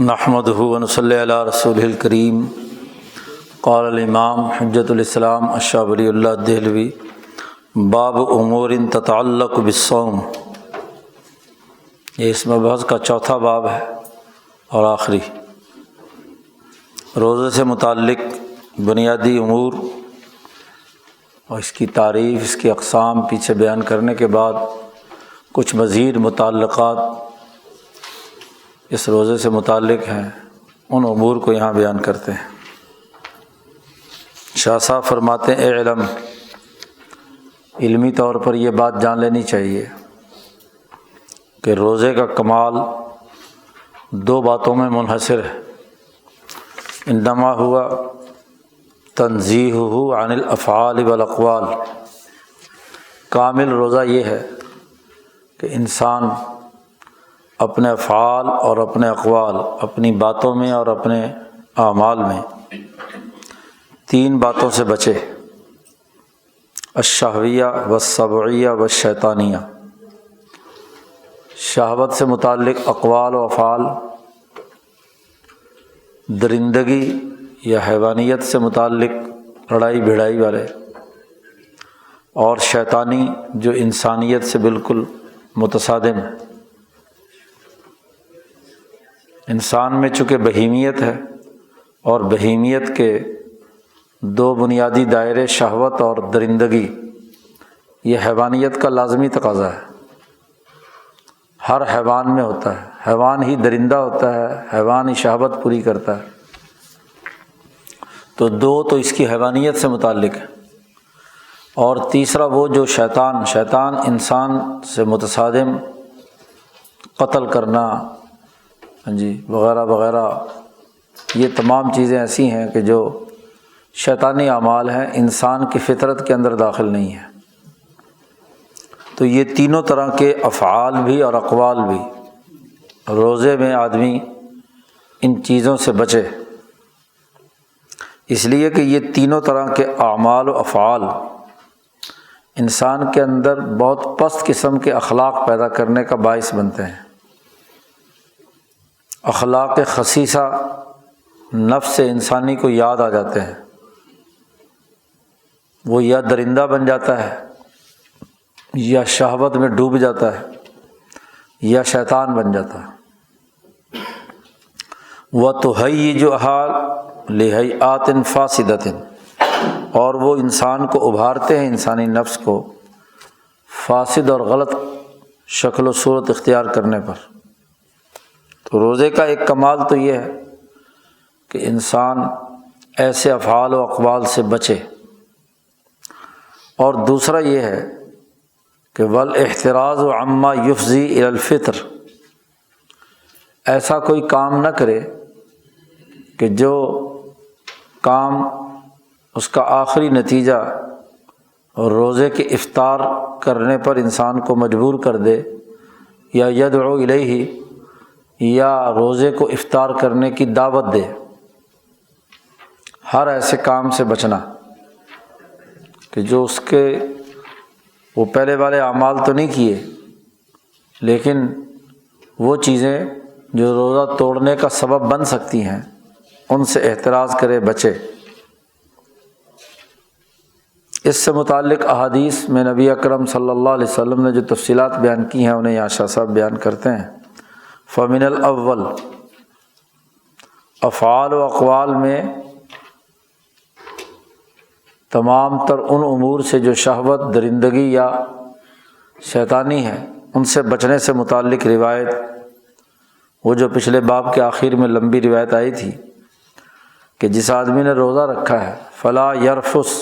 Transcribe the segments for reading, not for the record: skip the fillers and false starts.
نحمدہ ونصلی علی رسولہ الکریم۔ قال الامام حجۃ الاسلام الشاہ ولی اللہ دہلوی باب امور تتعلق بالصوم، یہ اس مبحث کا چوتھا باب ہے اور آخری۔ روزے سے متعلق بنیادی امور اور اس کی تعریف، اس کی اقسام پیچھے بیان کرنے کے بعد کچھ مزید متعلقات اس روزے سے متعلق ہیں، ان امور کو یہاں بیان کرتے ہیں۔ شاہ صاحب فرماتے ہیں اعلم، علمی طور پر یہ بات جان لینی چاہیے کہ روزے کا کمال دو باتوں میں منحصر ہے۔ انما ہوا تنزیہہ عن الافعال والاقوال، کامل روزہ یہ ہے کہ انسان اپنے افعال اور اپنے اقوال، اپنی باتوں میں اور اپنے اعمال میں تین باتوں سے بچے، الشہویہ والسبعیہ والشیطانیہ، شہوت سے متعلق اقوال و افعال، درندگی یا حیوانیت سے متعلق لڑائی بھڑائی والے، اور شیطانی جو انسانیت سے بالکل متصادم ہے۔ انسان میں چونکہ بہیمیت ہے اور بہیمیت کے دو بنیادی دائرے شہوت اور درندگی، یہ حیوانیت کا لازمی تقاضا ہے، ہر حیوان میں ہوتا ہے۔ حیوان ہی درندہ ہوتا ہے، حیوان ہی شہوت پوری کرتا ہے، تو دو تو اس کی حیوانیت سے متعلق ہے، اور تیسرا وہ جو شیطان انسان سے متصادم، قتل کرنا وغیرہ وغیرہ، یہ تمام چیزیں ایسی ہیں کہ جو شیطانی اعمال ہیں، انسان کی فطرت کے اندر داخل نہیں ہیں۔ تو یہ تینوں طرح کے افعال بھی اور اقوال بھی روزے میں آدمی ان چیزوں سے بچے، اس لیے کہ یہ تینوں طرح کے اعمال و افعال انسان کے اندر بہت پست قسم کے اخلاق پیدا کرنے کا باعث بنتے ہیں۔ اخلاق خسیسہ نفس انسانی کو یاد آ جاتے ہیں، وہ یا درندہ بن جاتا ہے، یا شہوت میں ڈوب جاتا ہے، یا شیطان بن جاتا ہے۔ وَتُهَيِّجُهَا لِهَيْئَاتٍ فَاسِدَةٍ، اور وہ انسان کو ابھارتے ہیں، انسانی نفس کو فاسد اور غلط شکل و صورت اختیار کرنے پر۔ تو روزے کا ایک کمال تو یہ ہے کہ انسان ایسے افعال و اقوال سے بچے، اور دوسرا یہ ہے کہ والاحتراز عما یفضی الی الفطر، ایسا کوئی کام نہ کرے کہ جو کام اس کا آخری نتیجہ روزے کے افطار کرنے پر انسان کو مجبور کر دے، یا یدعو الیہ، یا روزے کو افطار کرنے کی دعوت دے۔ ہر ایسے کام سے بچنا کہ جو اس کے وہ پہلے والے اعمال تو نہیں کیے، لیکن وہ چیزیں جو روزہ توڑنے کا سبب بن سکتی ہیں، ان سے احتراز کرے، بچے۔ اس سے متعلق احادیث میں نبی اکرم صلی اللہ علیہ وسلم نے جو تفصیلات بیان کی ہیں، انہیں یہاں شاہ صاحب بیان کرتے ہیں۔ فمن الاول، افعال و اقوال میں تمام تر ان امور سے جو شہوت، درندگی یا شیطانی ہے، ان سے بچنے سے متعلق روایت، وہ جو پچھلے باب کے آخر میں لمبی روایت آئی تھی کہ جس آدمی نے روزہ رکھا ہے فلا یرفس،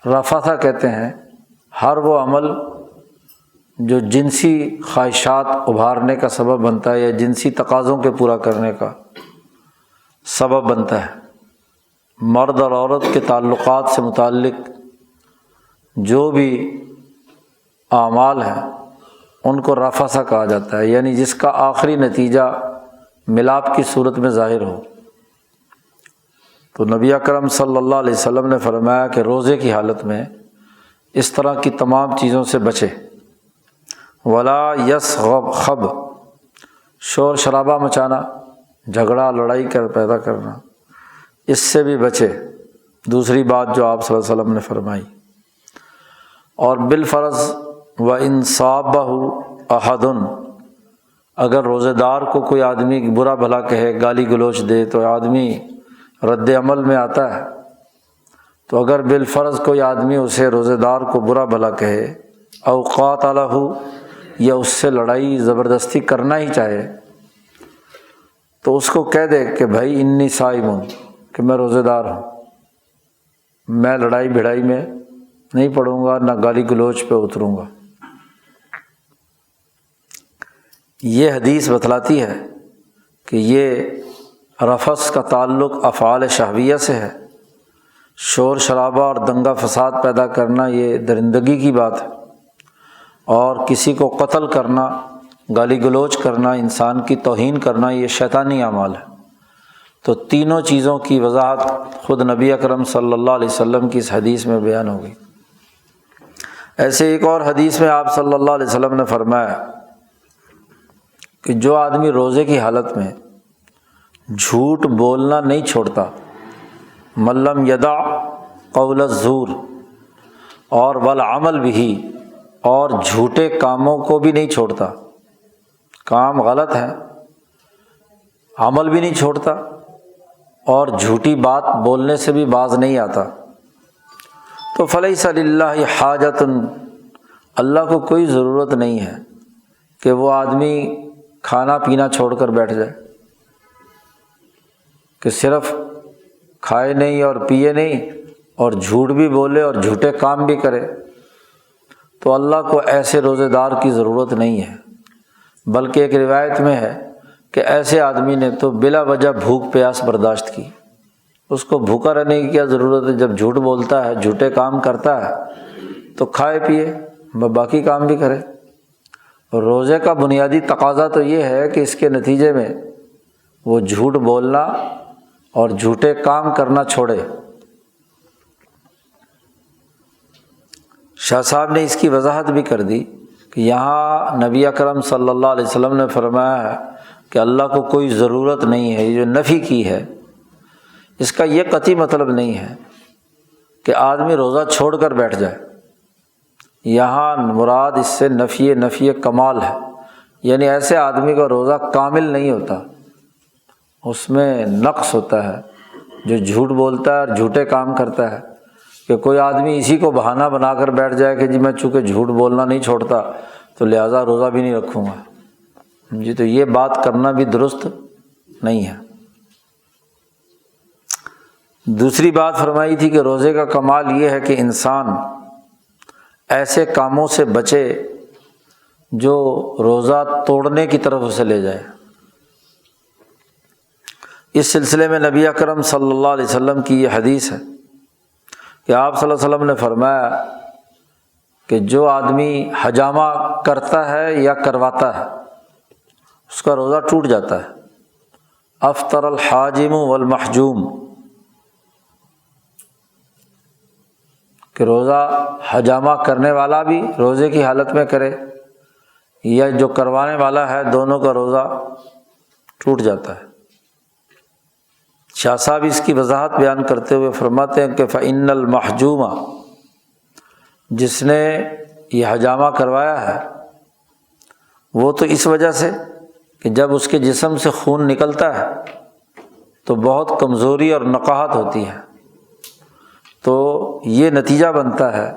رفثہ کہتے ہیں ہر وہ عمل جو جنسی خواہشات ابھارنے کا سبب بنتا ہے یا جنسی تقاضوں کے پورا کرنے کا سبب بنتا ہے۔ مرد اور عورت کے تعلقات سے متعلق جو بھی اعمال ہیں ان کو رفثہ کہا جاتا ہے، یعنی جس کا آخری نتیجہ ملاپ کی صورت میں ظاہر ہو۔ تو نبی اکرم صلی اللہ علیہ وسلم نے فرمایا کہ روزے کی حالت میں اس طرح کی تمام چیزوں سے بچے۔ ولا یصخب، شور شرابہ مچانا، جھگڑا لڑائی پیدا کرنا، اس سے بھی بچے۔ دوسری بات جو آپ صلی اللہ علیہ وسلم نے فرمائی۔ اور بالفرض وَإِنْ صَابَهُ أَحَدٌ، اگر روزے دار کو کوئی آدمی برا بھلا کہے، گالی گلوچ دے، تو آدمی رد عمل میں آتا ہے۔ تو اگر بالفرض کوئی آدمی اسے روزے دار کو برا بھلا کہے، او قاتلہ، یا اس سے لڑائی زبردستی کرنا ہی چاہے، تو اس کو کہہ دے کہ بھائی انی صائم، کہ میں روزے دار ہوں، میں لڑائی بھڑائی میں نہیں پڑوں گا، نہ گالی گلوچ پہ اتروں گا۔ یہ حدیث بتلاتی ہے کہ یہ رفث کا تعلق افعال شہویہ سے ہے۔ شور شرابہ اور دنگا فساد پیدا کرنا یہ درندگی کی بات ہے، اور کسی کو قتل کرنا، گالی گلوچ کرنا، انسان کی توہین کرنا، یہ شیطانی اعمال ہے۔ تو تینوں چیزوں کی وضاحت خود نبی اکرم صلی اللہ علیہ وسلم کی اس حدیث میں بیان ہو گئی۔ ایسے ایک اور حدیث میں آپ صلی اللہ علیہ وسلم نے فرمایا کہ جو آدمی روزے کی حالت میں جھوٹ بولنا نہیں چھوڑتا، من لم یدع قول الزور، اور والعمل بھی، اور جھوٹے کاموں کو بھی نہیں چھوڑتا، کام غلط ہے عمل بھی نہیں چھوڑتا، اور جھوٹی بات بولنے سے بھی باز نہیں آتا، تو فلیس للہ حاجۃ، اللہ کو کوئی ضرورت نہیں ہے کہ وہ آدمی کھانا پینا چھوڑ کر بیٹھ جائے، کہ صرف کھائے نہیں اور پیے نہیں اور جھوٹ بھی بولے اور جھوٹے کام بھی کرے۔ تو اللہ کو ایسے روزے دار کی ضرورت نہیں ہے، بلکہ ایک روایت میں ہے کہ ایسے آدمی نے تو بلا وجہ بھوک پیاس برداشت کی، اس کو بھوکا رہنے کی کیا ضرورت ہے؟ جب جھوٹ بولتا ہے، جھوٹے کام کرتا ہے، تو کھائے پیے، باقی کام بھی کرے۔ روزے کا بنیادی تقاضا تو یہ ہے کہ اس کے نتیجے میں وہ جھوٹ بولنا اور جھوٹے کام کرنا چھوڑے۔ شاہ صاحب نے اس کی وضاحت بھی کر دی کہ یہاں نبی اکرم صلی اللہ علیہ وسلم نے فرمایا ہے کہ اللہ کو کوئی ضرورت نہیں ہے، یہ جو نفی کی ہے اس کا یہ قطعی مطلب نہیں ہے کہ آدمی روزہ چھوڑ کر بیٹھ جائے۔ یہاں مراد اس سے نفی کمال ہے، یعنی ایسے آدمی کا روزہ کامل نہیں ہوتا، اس میں نقص ہوتا ہے، جو جھوٹ بولتا ہے اور جھوٹے کام کرتا ہے۔ کہ کوئی آدمی اسی کو بہانہ بنا کر بیٹھ جائے کہ جی میں چونکہ جھوٹ بولنا نہیں چھوڑتا تو لہٰذا روزہ بھی نہیں رکھوں گا، جی تو یہ بات کرنا بھی درست نہیں ہے۔ دوسری بات فرمائی تھی کہ روزے کا کمال یہ ہے کہ انسان ایسے کاموں سے بچے جو روزہ توڑنے کی طرف اسے لے جائے۔ اس سلسلے میں نبی اکرم صلی اللہ علیہ وسلم کی یہ حدیث ہے کہ آپ صلی اللہ علیہ وسلم نے فرمایا کہ جو آدمی حجامہ کرتا ہے یا کرواتا ہے اس کا روزہ ٹوٹ جاتا ہے۔ افطر الحاجم والمحجوم، کہ روزہ حجامہ کرنے والا بھی روزے کی حالت میں کرے یا جو کروانے والا ہے، دونوں کا روزہ ٹوٹ جاتا ہے۔ شاہ صاحب اس کی وضاحت بیان کرتے ہوئے فرماتے ہیں کہ فإن المحجوم، جس نے یہ حجامہ کروایا ہے وہ تو اس وجہ سے کہ جب اس کے جسم سے خون نکلتا ہے تو بہت کمزوری اور نقاہت ہوتی ہے، تو یہ نتیجہ بنتا ہے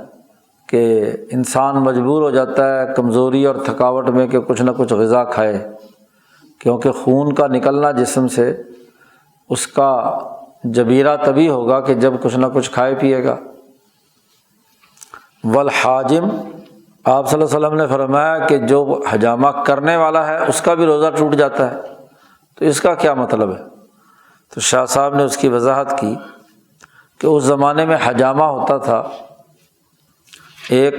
کہ انسان مجبور ہو جاتا ہے کمزوری اور تھکاوٹ میں کہ کچھ نہ کچھ غذا کھائے، کیونکہ خون کا نکلنا جسم سے اس کا جبیرہ تبھی ہوگا کہ جب کچھ نہ کچھ کھائے پیے گا۔ والحاجم، آپ صلی اللہ علیہ وسلم نے فرمایا کہ جو حجامہ کرنے والا ہے اس کا بھی روزہ ٹوٹ جاتا ہے، تو اس کا کیا مطلب ہے؟ تو شاہ صاحب نے اس کی وضاحت کی کہ اس زمانے میں حجامہ ہوتا تھا ایک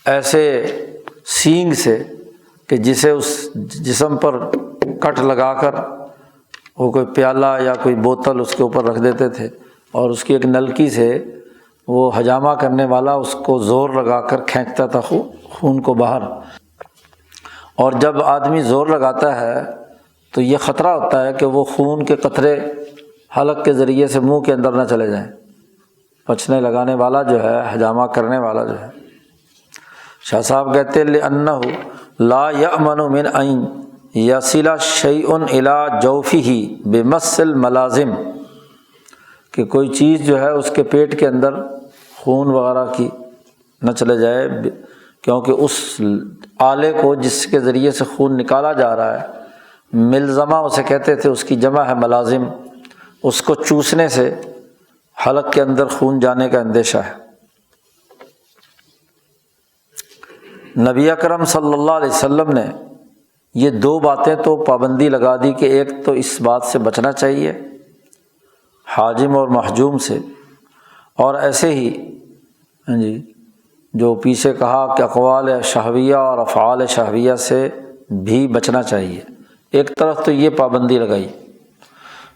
ایسے سینگ سے کہ جسے اس جسم پر کٹ لگا کر وہ کوئی پیالہ یا کوئی بوتل اس کے اوپر رکھ دیتے تھے، اور اس کی ایک نلکی سے وہ حجامہ کرنے والا اس کو زور لگا کر کھینچتا تھا خون کو باہر، اور جب آدمی زور لگاتا ہے تو یہ خطرہ ہوتا ہے کہ وہ خون کے قطرے حلق کے ذریعے سے منہ کے اندر نہ چلے جائیں۔ پچنے لگانے والا جو ہے، حجامہ کرنے والا جو ہے، شاہ صاحب کہتے ہیں لِأَنَّهُ لَا يَأْمَنُ مِنْ أَنْ يَصِلَ شَيْءٌ إِلَى جَوْفِهِ بِمَسِّ الْمَلَازِمِ، کہ کوئی چیز جو ہے اس کے پیٹ کے اندر خون وغیرہ کی نہ چلے جائے، کیونکہ اس آلے کو جس کے ذریعے سے خون نکالا جا رہا ہے، ملزمہ اسے کہتے تھے، اس کی جمع ہے ملازم، اس کو چوسنے سے حلق کے اندر خون جانے کا اندیشہ ہے۔ نبی اکرم صلی اللہ علیہ وسلم نے یہ دو باتیں تو پابندی لگا دی کہ ایک تو اس بات سے بچنا چاہیے حاجم اور محجوم سے، اور ایسے ہی جو پیچھے کہا کہ اقوال شہویہ اور افعال شہویہ سے بھی بچنا چاہیے۔ ایک طرف تو یہ پابندی لگائی،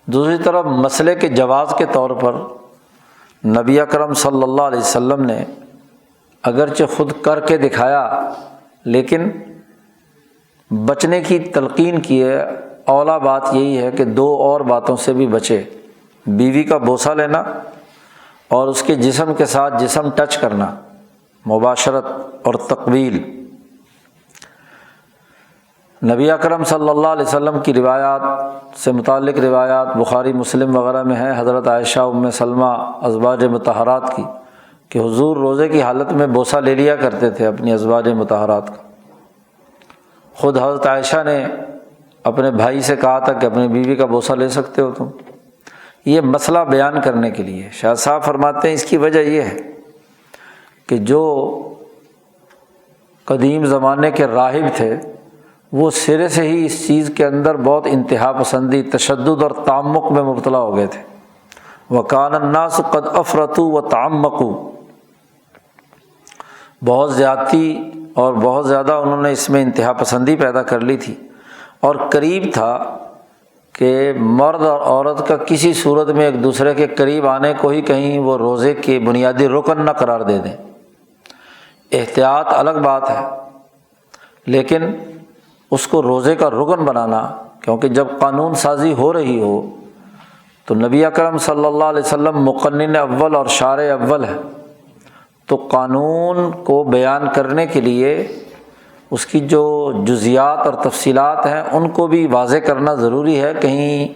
دوسری طرف مسئلے کے جواز کے طور پر نبی اکرم صلی اللہ علیہ وسلم نے اگرچہ خود کر کے دکھایا لیکن بچنے کی تلقین کی ہے۔ اولا بات یہی ہے کہ دو اور باتوں سے بھی بچے، بیوی کا بوسہ لینا اور اس کے جسم کے ساتھ جسم ٹچ کرنا، مباشرت اور تقبیل۔ نبی اکرم صلی اللہ علیہ وسلم کی روایات سے متعلق روایات بخاری مسلم وغیرہ میں ہیں، حضرت عائشہ ام سلمہ ازواج مطہرات کی، کہ حضور روزے کی حالت میں بوسہ لے لیا کرتے تھے اپنی ازواج مطہرات کا۔ خود حضرت عائشہ نے اپنے بھائی سے کہا تھا کہ اپنی بیوی کا بوسہ لے سکتے ہو تم۔ یہ مسئلہ بیان کرنے کے لیے شاہ صاحب فرماتے ہیں اس کی وجہ یہ ہے کہ جو قدیم زمانے کے راہب تھے وہ سرے سے ہی اس چیز کے اندر بہت انتہا پسندی، تشدد اور تعمق میں مبتلا ہو گئے تھے۔ وَكَانَ النَّاسُ قَدْ أَفْرَطُوا وَتَعَمَّقُوا، بہت زیادتی اور بہت زیادہ انہوں نے اس میں انتہا پسندی پیدا کر لی تھی، اور قریب تھا کہ مرد اور عورت کا کسی صورت میں ایک دوسرے کے قریب آنے کو ہی کہیں وہ روزے کے بنیادی رکن نہ قرار دے دیں۔ احتیاط الگ بات ہے، لیکن اس کو روزے کا رکن بنانا، کیونکہ جب قانون سازی ہو رہی ہو تو نبی اکرم صلی اللہ علیہ وسلم مقنن اول اور شارع اول ہے، تو قانون کو بیان کرنے کے لیے اس کی جو جزیات اور تفصیلات ہیں ان کو بھی واضح کرنا ضروری ہے، کہیں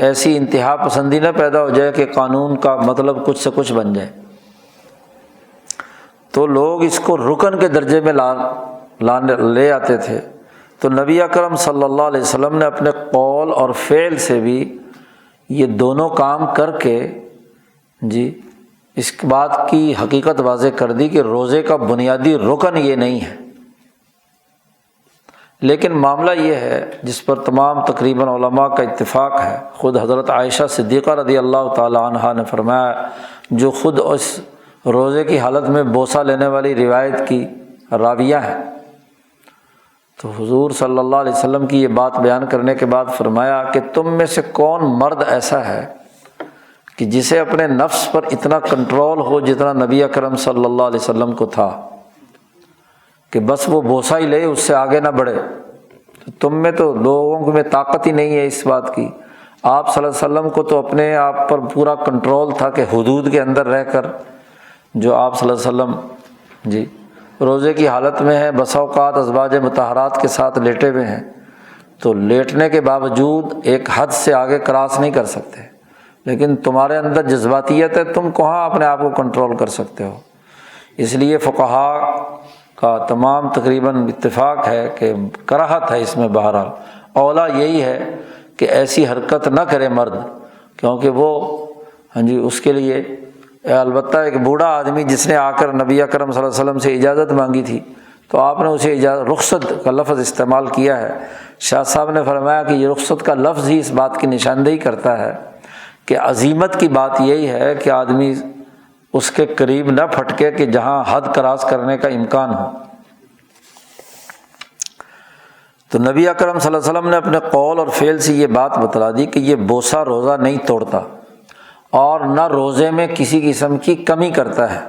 ایسی انتہا پسندی نہ پیدا ہو جائے کہ قانون کا مطلب کچھ سے کچھ بن جائے۔ تو لوگ اس کو رکن کے درجے میں لے آتے تھے، تو نبی اکرم صلی اللہ علیہ وسلم نے اپنے قول اور فعل سے بھی یہ دونوں کام کر کے اس بات کی حقیقت واضح کر دی کہ روزے کا بنیادی رکن یہ نہیں ہے۔ لیکن معاملہ یہ ہے جس پر تمام تقریباً علماء کا اتفاق ہے، خود حضرت عائشہ صدیقہ رضی اللہ تعالی عنہا نے فرمایا، جو خود اس روزے کی حالت میں بوسہ لینے والی روایت کی راویہ ہیں، تو حضور صلی اللہ علیہ وسلم کی یہ بات بیان کرنے کے بعد فرمایا کہ تم میں سے کون مرد ایسا ہے کہ جسے اپنے نفس پر اتنا کنٹرول ہو جتنا نبی اکرم صلی اللہ علیہ وسلم کو تھا، کہ بس وہ بوسہ ہی لے، اس سے آگے نہ بڑھے۔ تم میں تو لوگوں میں طاقت ہی نہیں ہے اس بات کی۔ آپ صلی اللہ علیہ وسلم کو تو اپنے آپ پر پورا کنٹرول تھا کہ حدود کے اندر رہ کر جو آپ صلی اللہ علیہ وسلم روزے کی حالت میں ہیں، بسا اوقات ازواج مطہرات کے ساتھ لیٹے ہوئے ہیں، تو لیٹنے کے باوجود ایک حد سے آگے کراس نہیں کر سکتے، لیکن تمہارے اندر جذباتیت ہے، تم کہاں اپنے آپ کو کنٹرول کر سکتے ہو۔ اس لیے فقہاء کا تمام تقریباً اتفاق ہے کہ کراہت ہے اس میں۔ بہرحال اولا یہی ہے کہ ایسی حرکت نہ کرے مرد، کیونکہ وہ اس کے لیے البتہ ایک بوڑھا آدمی جس نے آ کر نبی اکرم صلی اللہ علیہ وسلم سے اجازت مانگی تھی، تو آپ نے اسے رخصت کا لفظ استعمال کیا ہے۔ شاہ صاحب نے فرمایا کہ یہ رخصت کا لفظ ہی اس بات کی نشاندہی کرتا ہے کہ عزیمت کی بات یہی ہے کہ آدمی اس کے قریب نہ پھٹکے کہ جہاں حد کراس کرنے کا امکان ہو۔ تو نبی اکرم صلی اللہ علیہ وسلم نے اپنے قول اور فعل سے یہ بات بتلا دی کہ یہ بوسہ روزہ نہیں توڑتا اور نہ روزے میں کسی قسم کی کمی کرتا ہے،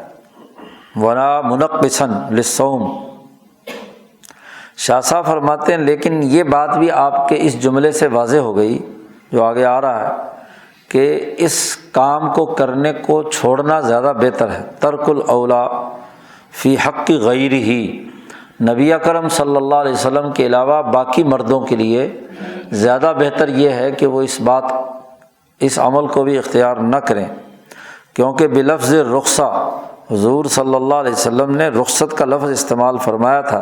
وَلَا مُنَقِّصًا لِلصَّوْمِ۔ شاہ صاحب فرماتے ہیں لیکن یہ بات بھی آپ کے اس جملے سے واضح ہو گئی جو آگے آ رہا ہے کہ اس کام کو کرنے کو چھوڑنا زیادہ بہتر ہے۔ ترک الاولا فی حق غیرہ، نبی اکرم صلی اللہ علیہ وسلم کے علاوہ باقی مردوں کے لیے زیادہ بہتر یہ ہے کہ وہ اس عمل کو بھی اختیار نہ کریں، کیونکہ بلفظ رخصہ حضور صلی اللہ علیہ وسلم نے رخصت کا لفظ استعمال فرمایا تھا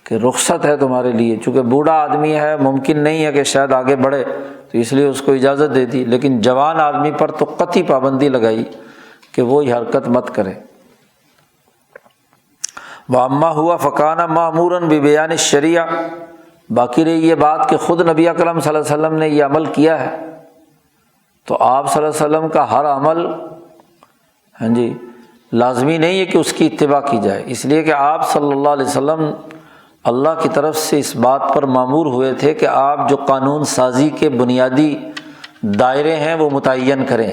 کہ رخصت ہے تمہارے لیے، چونکہ بوڑھا آدمی ہے ممکن نہیں ہے کہ شاید آگے بڑھے تو اس لیے اس کو اجازت دے دی، لیکن جوان آدمی پر تو قطعی پابندی لگائی کہ وہ یہ حرکت مت کرے۔ وَأَمَّا هُوَ فَكَانَ مَأْمُورًا بِبَيَانِ الشَّرِيعَةِ، باقی رہی یہ بات کہ خود نبی اکرم صلی اللہ علیہ وسلم نے یہ عمل کیا ہے، تو آپ صلی اللہ علیہ وسلم کا ہر عمل لازمی نہیں ہے کہ اس کی اتباع کی جائے، اس لیے کہ آپ صلی اللہ علیہ وسلم اللہ کی طرف سے اس بات پر مامور ہوئے تھے کہ آپ جو قانون سازی کے بنیادی دائرے ہیں وہ متعین کریں،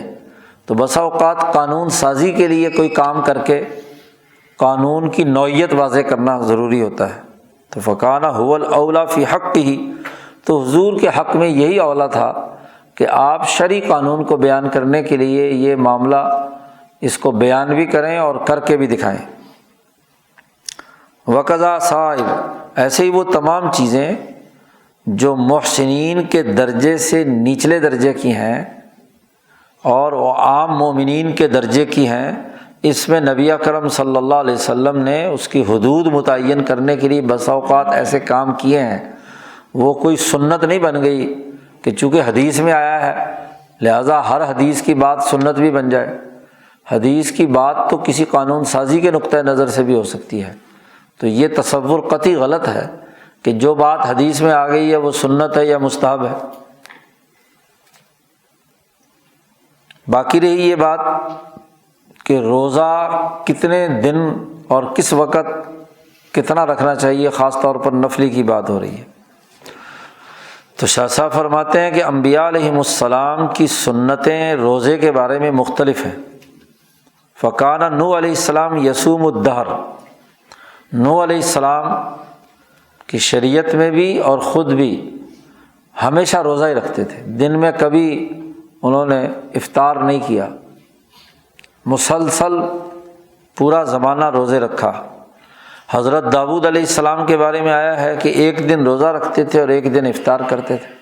تو بسا اوقات قانون سازی کے لیے کوئی کام کر کے قانون کی نوعیت واضح کرنا ضروری ہوتا ہے، تو فکانہ هو الاولی فی حقہ، تو حضور کے حق میں یہی اولا تھا کہ آپ شرعی قانون کو بیان کرنے کے لیے یہ معاملہ اس کو بیان بھی کریں اور کر کے بھی دکھائیں۔ وقضا سائر، ایسے ہی وہ تمام چیزیں جو محسنین کے درجے سے نچلے درجے کی ہیں اور وہ عام مومنین کے درجے کی ہیں، اس میں نبی اکرم صلی اللہ علیہ وسلم نے اس کی حدود متعین کرنے کے لیے بسا اوقات ایسے کام کیے ہیں، وہ کوئی سنت نہیں بن گئی کہ چونکہ حدیث میں آیا ہے لہٰذا ہر حدیث کی بات سنت بھی بن جائے۔ حدیث کی بات تو کسی قانون سازی کے نقطہ نظر سے بھی ہو سکتی ہے، تو یہ تصور قطعی غلط ہے کہ جو بات حدیث میں آ گئی ہے وہ سنت ہے یا مستحب ہے۔ باقی رہی یہ بات کہ روزہ کتنے دن اور کس وقت کتنا رکھنا چاہیے، خاص طور پر نفلی کی بات ہو رہی ہے، تو شاہ صاحب فرماتے ہیں کہ انبیاء علیہم السلام کی سنتیں روزے کے بارے میں مختلف ہیں۔ فکانہ نوح علیہ السلام یصوم الدہر، نوح علیہ السلام کی شریعت میں بھی اور خود بھی ہمیشہ روزہ ہی رکھتے تھے، دن میں کبھی انہوں نے افطار نہیں کیا، مسلسل پورا زمانہ روزے رکھا۔ حضرت داؤد علیہ السلام کے بارے میں آیا ہے کہ ایک دن روزہ رکھتے تھے اور ایک دن افطار کرتے تھے۔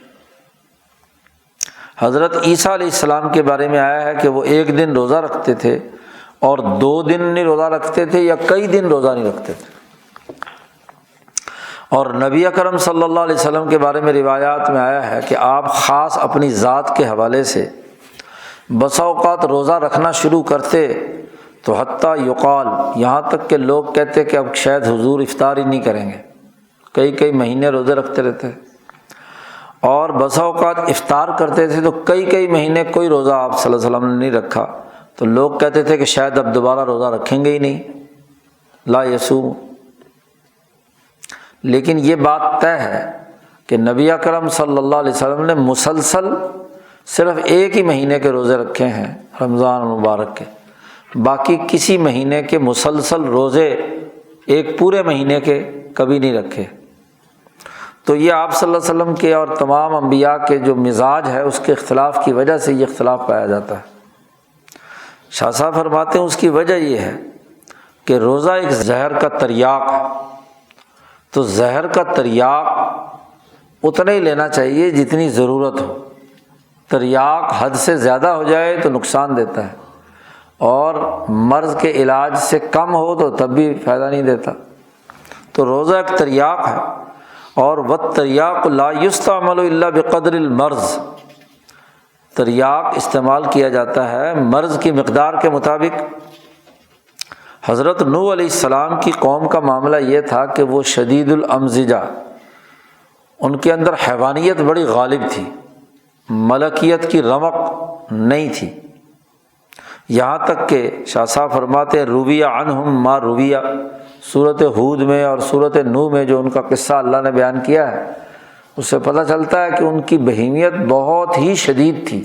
حضرت عیسیٰ علیہ السلام کے بارے میں آیا ہے کہ وہ ایک دن روزہ رکھتے تھے اور 2 دن نہیں روزہ رکھتے تھے یا کئی دن روزہ نہیں رکھتے تھے۔ اور نبی اکرم صلی اللہ علیہ وسلم کے بارے میں روایات میں آیا ہے کہ آپ خاص اپنی ذات کے حوالے سے بسا اوقات روزہ رکھنا شروع کرتے تو حتیٰ یقال، یہاں تک کہ لوگ کہتے کہ اب شاید حضور افطار ہی نہیں کریں گے، کئی مہینے روزے رکھتے رہتے، اور بسا اوقات افطار کرتے تھے تو کئی مہینے کوئی روزہ آپ صلی اللہ علیہ وسلم نے نہیں رکھا، تو لوگ کہتے تھے کہ شاید اب دوبارہ روزہ رکھیں گے ہی نہیں، لا یصوم۔ لیکن یہ بات طے ہے کہ نبی اکرم صلی اللہ علیہ وسلم نے مسلسل صرف ایک ہی مہینے کے روزے رکھے ہیں، رمضان المبارک کے، باقی کسی مہینے کے مسلسل روزے ایک پورے مہینے کے کبھی نہیں رکھے۔ تو یہ آپ صلی اللہ علیہ وسلم کے اور تمام انبیاء کے جو مزاج ہے اس کے اختلاف کی وجہ سے یہ اختلاف پایا جاتا ہے۔ شاہ صاحب فرماتے ہیں اس کی وجہ یہ ہے کہ روزہ ایک زہر کا تریاق ہے، تو زہر کا تریاق اتنا ہی لینا چاہیے جتنی ضرورت ہو، تریاق حد سے زیادہ ہو جائے تو نقصان دیتا ہے، اور مرض کے علاج سے کم ہو تو تب بھی فائدہ نہیں دیتا۔ تو روزہ ایک تریاق ہے، اور والتریاق لا یستعمل الا بقدر المرض، تریاق استعمال کیا جاتا ہے مرض کی مقدار کے مطابق۔ حضرت نوح علیہ السلام کی قوم کا معاملہ یہ تھا کہ وہ شدید الامزجہ، ان کے اندر حیوانیت بڑی غالب تھی، ملکیت کی رمق نہیں تھی، یہاں تک کہ شاہ صاحب فرماتے ہیں رویہ عنہم ما رویہ، سورۃ ہود میں اور سورۃ نوح میں جو ان کا قصہ اللہ نے بیان کیا ہے اس سے پتہ چلتا ہے کہ ان کی بہیمیت بہت ہی شدید تھی،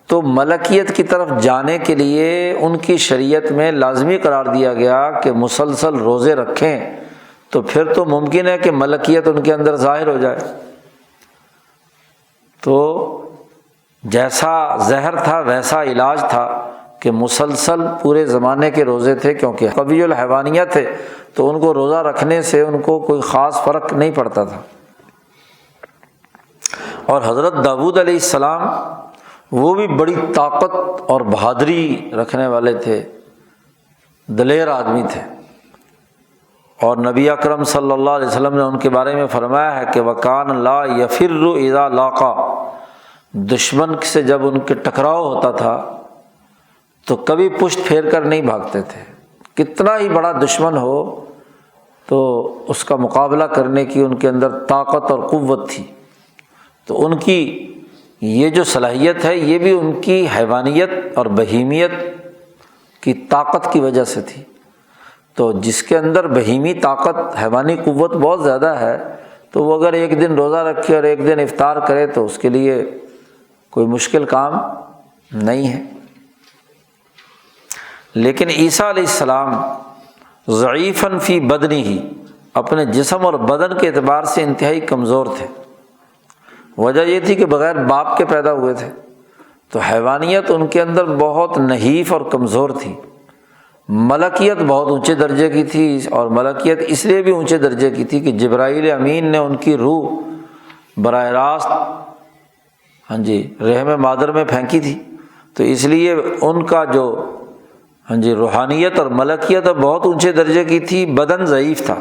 تو ملکیت کی طرف جانے کے لیے ان کی شریعت میں لازمی قرار دیا گیا کہ مسلسل روزے رکھیں تو پھر تو ممکن ہے کہ ملکیت ان کے اندر ظاہر ہو جائے۔ تو جیسا زہر تھا ویسا علاج تھا کہ مسلسل پورے زمانے کے روزے تھے، کیونکہ قوی الحیوانیہ تھے تو ان کو روزہ رکھنے سے ان کو کوئی خاص فرق نہیں پڑتا تھا۔ اور حضرت داؤد علیہ السلام وہ بھی بڑی طاقت اور بہادری رکھنے والے تھے، دلیر آدمی تھے، اور نبی اکرم صلی اللہ علیہ وسلم نے ان کے بارے میں فرمایا ہے کہ وَكَانَ لَا يَفِرُّ إِذَا لَاقَى، دشمن سے جب ان کے ٹکراؤ ہوتا تھا تو کبھی پشت پھیر کر نہیں بھاگتے تھے، کتنا ہی بڑا دشمن ہو تو اس کا مقابلہ کرنے کی ان کے اندر طاقت اور قوت تھی۔ تو ان کی یہ جو صلاحیت ہے یہ بھی ان کی حیوانیت اور بہیمیت کی طاقت کی وجہ سے تھی۔ تو جس کے اندر بہیمی طاقت، حیوانی قوت بہت زیادہ ہے، تو وہ اگر ایک دن روزہ رکھے اور ایک دن افطار کرے تو اس کے لیے کوئی مشکل کام نہیں ہے۔ لیکن عیسیٰ علیہ السلام ضعیفاً فی بدنہ، اپنے جسم اور بدن کے اعتبار سے انتہائی کمزور تھے۔ وجہ یہ تھی کہ بغیر باپ کے پیدا ہوئے تھے، تو حیوانیت ان کے اندر بہت نحیف اور کمزور تھی، ملکیت بہت اونچے درجے کی تھی، اور ملکیت اس لیے بھی اونچے درجے کی تھی کہ جبرائیل امین نے ان کی روح براہ راست رحم مادر میں پھینکی تھی، تو اس لیے ان کا جو روحانیت اور ملکیت بہت اونچے درجے کی تھی، بدن ضعیف تھا۔